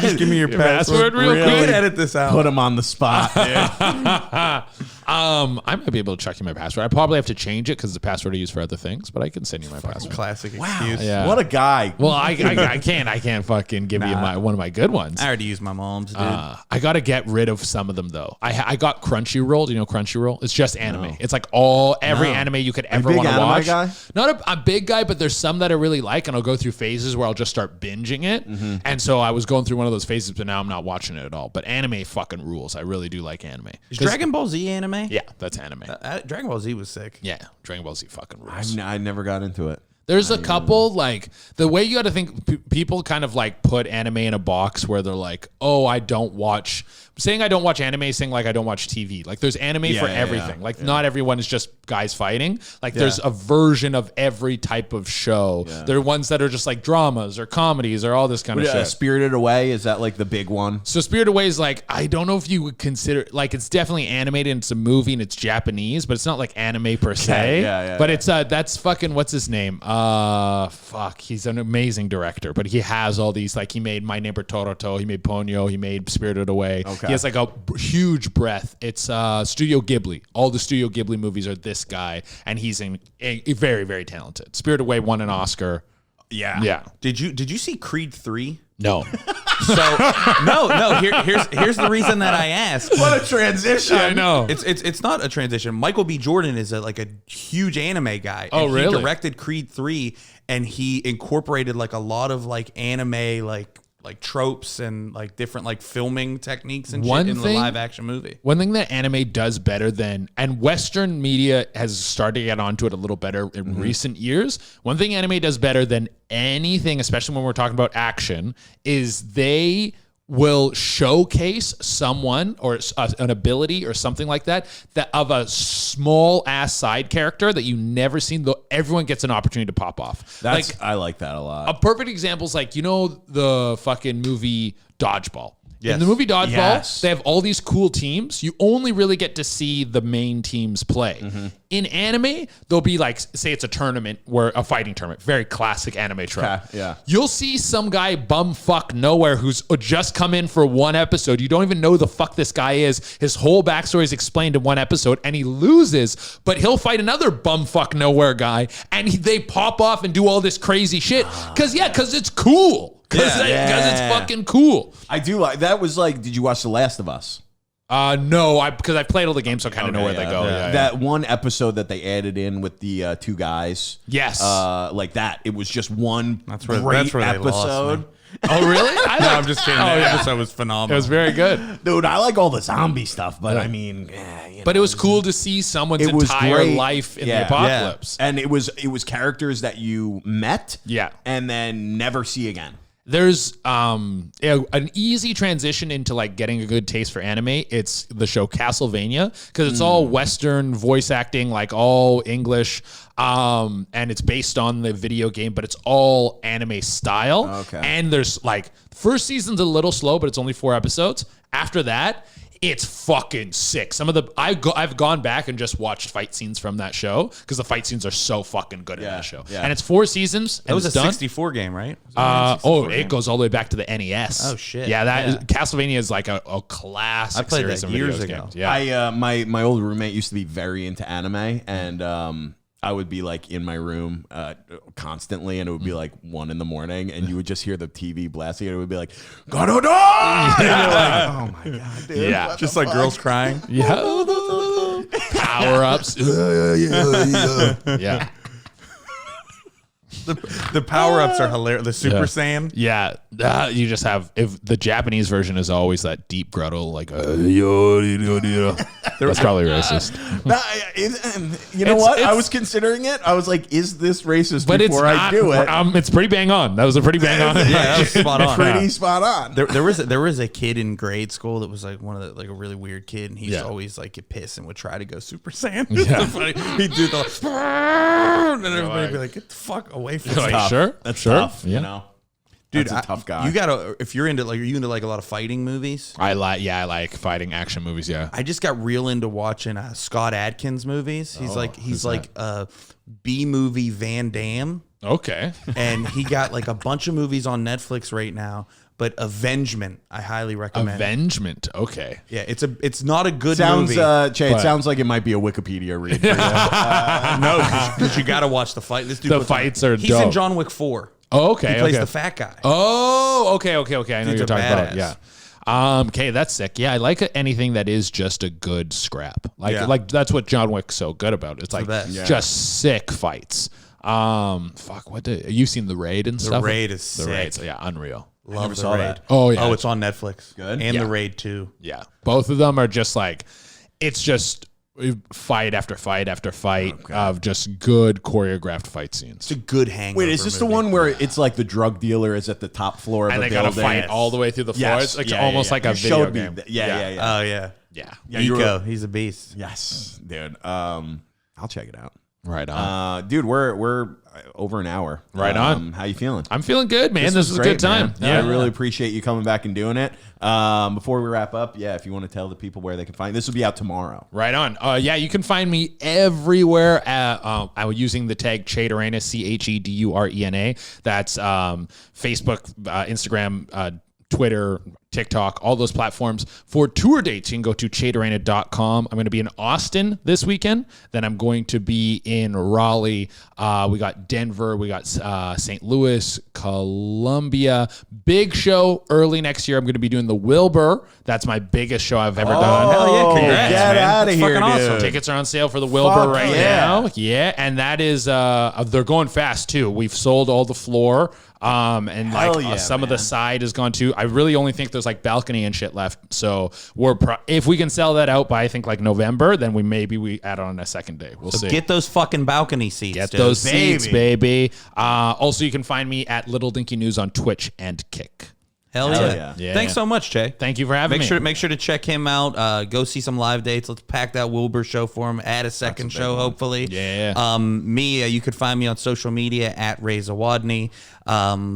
Just give me your password real We quick? can edit this out. Put him on the spot, dude. I might be able to check you my password. I probably have to change it because the password I use for other things, but I can send you my password. Classic excuse. Yeah. What a guy. Well, I can't fucking give you one of my good ones. I already used my mom's, dude. I got to get rid of some of them though. I got Crunchyroll. Do you know Crunchyroll? It's just anime. It's like every anime you could ever big want to anime watch. guy? Not a big guy, but there's some that I really like, and I'll go through phases where I'll just start binging it. And so I was going through one of those phases, but now I'm not watching it at all. But anime fucking rules. I really do like anime. Is Dragon Ball Z anime? Yeah, that's anime. Dragon Ball Z was sick. Yeah, Dragon Ball Z fucking rules. I never got into it. There's a couple, like, the way you got to think, people kind of like put anime in a box where they're like, oh, I don't watch, saying I don't watch anime, saying like I don't watch TV. Like, there's anime for everything. Like, not everyone is just guys fighting. Like, there's a version of every type of show. There are ones that are just like dramas or comedies or all this kind of shit. Spirited Away, is that like the big one? So Spirited Away is like, I don't know if you would consider, like, it's definitely animated and it's a movie and it's Japanese, but it's not like anime per se. But it's that's fucking, what's his name? He's an amazing director, but he has all these, like, he made My Neighbor Totoro, he made Ponyo, he made Spirited Away. He has like a huge breadth. It's Studio Ghibli. All the Studio Ghibli movies are this guy, and he's very, very talented. Spirited Away won an Oscar. Yeah. Did you see Creed 3? No. So here's the reason that I asked. What a transition! I know. It's not a transition. Michael B. Jordan is like a huge anime guy. Oh, and really? He directed Creed 3, and he incorporated like a lot of like anime like tropes and like different like filming techniques and shit in the live action movie. One thing that anime does better than, and Western media has started to get onto it a little better in recent years. One thing anime does better than anything, especially when we're talking about action, is they will showcase someone or an ability or something like that of a small ass side character that you never seen, though everyone gets an opportunity to pop off. I like that a lot. A perfect example is like, the fucking movie Dodgeball. Yes. In the movie Dodgeball, Yes. they have all these cool teams. You only really get to see the main teams play. In anime, there'll be like, say it's a tournament, where a fighting tournament, very classic anime trope. Okay, yeah. You'll see some guy bumfuck nowhere who's just come in for one episode. You don't even know who the fuck this guy is. His whole backstory is explained in one episode, and he loses, but he'll fight another bumfuck nowhere guy, and they pop off and do all this crazy shit. Because it's cool. Because it's fucking cool. I do like that. Was like, did you watch The Last of Us? No, because I played all the games, so I kind of know where they go. Yeah. That one episode that they added in with the two guys. Yes. Like that. It was just one where they episode. lost me. Oh, really? I'm just kidding. That episode was phenomenal. It was very good. Dude, I like all the zombie stuff, but I mean, But it was cool to see someone's it was entire great. life in Yeah. the apocalypse. And it was characters that you met, and then never see again. There's an easy transition into like getting a good taste for anime. It's the show Castlevania, because it's all Western voice acting, like all English, and it's based on the video game, but it's all anime style. Okay. And there's like, first season's a little slow, but it's only 4 episodes. After that, it's fucking sick. Some of the I've gone back and just watched fight scenes from that show, because the fight scenes are so fucking good in that show. Yeah. And it's 4 seasons. That was it's a done. 64 game, right? It goes all the way back to the NES. Oh, shit. Yeah, Yeah. Castlevania is like a classic. I played series that of years video ago. games. Yeah, I my old roommate used to be very into anime, and I would be like in my room constantly, and it would be like 1 a.m, and you would just hear the TV blasting, and it would be like, "Gotta die!" And you're like, "Oh my god, dude!" Yeah. what Just the like fuck? girls crying. Power ups. Yeah. The power ups are hilarious. The Super Saiyan. Yeah, you just have, if the Japanese version is always that deep gruntle, like that's probably racist. You know what? I was considering it. I was like, "Is this racist?" But it's before not. I do it. It's pretty bang on. That was a pretty bang on. Yeah, that was spot on. Pretty spot on. There was a kid in grade school that was like one of the, like a really weird kid, and he's always like get pissed and would try to go Super Saiyan. Yeah. He'd do the and everybody would be like, "Get the fuck away from me." Like, sure, That's sure. tough. Yeah. You know, Dude, that's a tough guy. You gotta, if you're into like, are you into like a lot of fighting movies? I like fighting action movies. Yeah. I just got real into watching Scott Adkins movies. He's like a B movie Van Damme. Okay. And he got like a bunch of movies on Netflix right now. But Avengement, I highly recommend. Avengement. Okay. Yeah, it's not a good sounds, movie. Che, it sounds like it might be a Wikipedia read. For you. No, because you got to watch the fight. This dude The puts on- fights are He's dope. in John Wick 4. Oh, okay. He plays okay. the fat guy. Oh, okay. I know what Dude's you're a talking about. badass. Yeah. Okay, that's sick. Yeah, I like anything that is just a good scrap. Like that's what John Wick's so good about. It's like best. Yeah. just sick fights. You've seen The Raid and stuff? Raid is The sick. Raid, yeah, unreal. Love the saw Raid. that. Oh, yeah. Oh, it's on Netflix. Good. And Yeah. the Raid 2. Yeah. Both of them are just like, it's just fight after fight after fight of just good choreographed fight scenes. It's a good hangover. Wait, is this the movie. one where it's like the drug dealer is at the top floor of And a they building? gotta fight all the way through the floor. Yes. It's like Yeah, almost yeah, like yeah. a You video showed me game. that. Yeah. Oh, yeah. Yeah. Yeah, you Nico, were- he's a beast. Yes, dude. I'll check it out. Right on. Dude, we're over an hour. Right on. How you feeling? I'm feeling good, man. This is a great, good time. man. Yeah. I really appreciate you coming back and doing it. Before we wrap up, if you want to tell the people where they can find this, will be out tomorrow. Right on. You can find me everywhere. I'm using the tag Chedurena, CHEDURENA. That's Facebook, Instagram, Twitter, TikTok, all those platforms. For tour dates, you can go to Durena.com. I'm going to be in Austin this weekend. Then I'm going to be in Raleigh. We got Denver. We got St. Louis, Columbia. Big show early next year. I'm going to be doing the Wilbur. That's my biggest show I've ever done. Hell yeah, congrats, Get man. out of That's here, fucking awesome. dude. Tickets are on sale for the Wilbur right now. Yeah, and that is they're going fast too. We've sold all the floor. And Hell yeah, some of the side is gone too. I really only think there's like balcony and shit left. So if we can sell that out by I think like November, then we add on a second day. We'll see. Get those fucking balcony seats. Get dude. those seats, baby. Also, you can find me at Little Dinky News on Twitch and Kick. Hell yeah. Yeah. Thanks so much, Che. Thank you for having me. Make sure to check him out. Go see some live dates. Let's pack that Wilbur show for him. Add a second show, hopefully. Yeah. You could find me on social media at Ray Zawadny.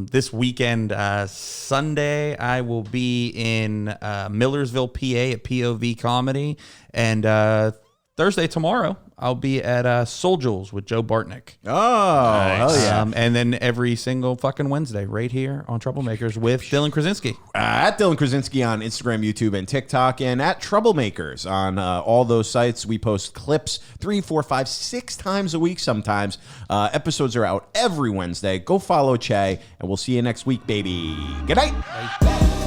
This weekend, Sunday, I will be in Millersville, PA at POV Comedy. And Thursday, tomorrow, I'll be at Soul Jewels with Joe Bartnick. Oh, hell yeah. And then every single fucking Wednesday, right here on Troublemakers with Dylan Krasinski. At Dylan Krasinski on Instagram, YouTube, and TikTok, and at Troublemakers on all those sites. We post clips 3, 4, 5, 6 times a week sometimes. Episodes are out every Wednesday. Go follow Che, and we'll see you next week, baby. Good night.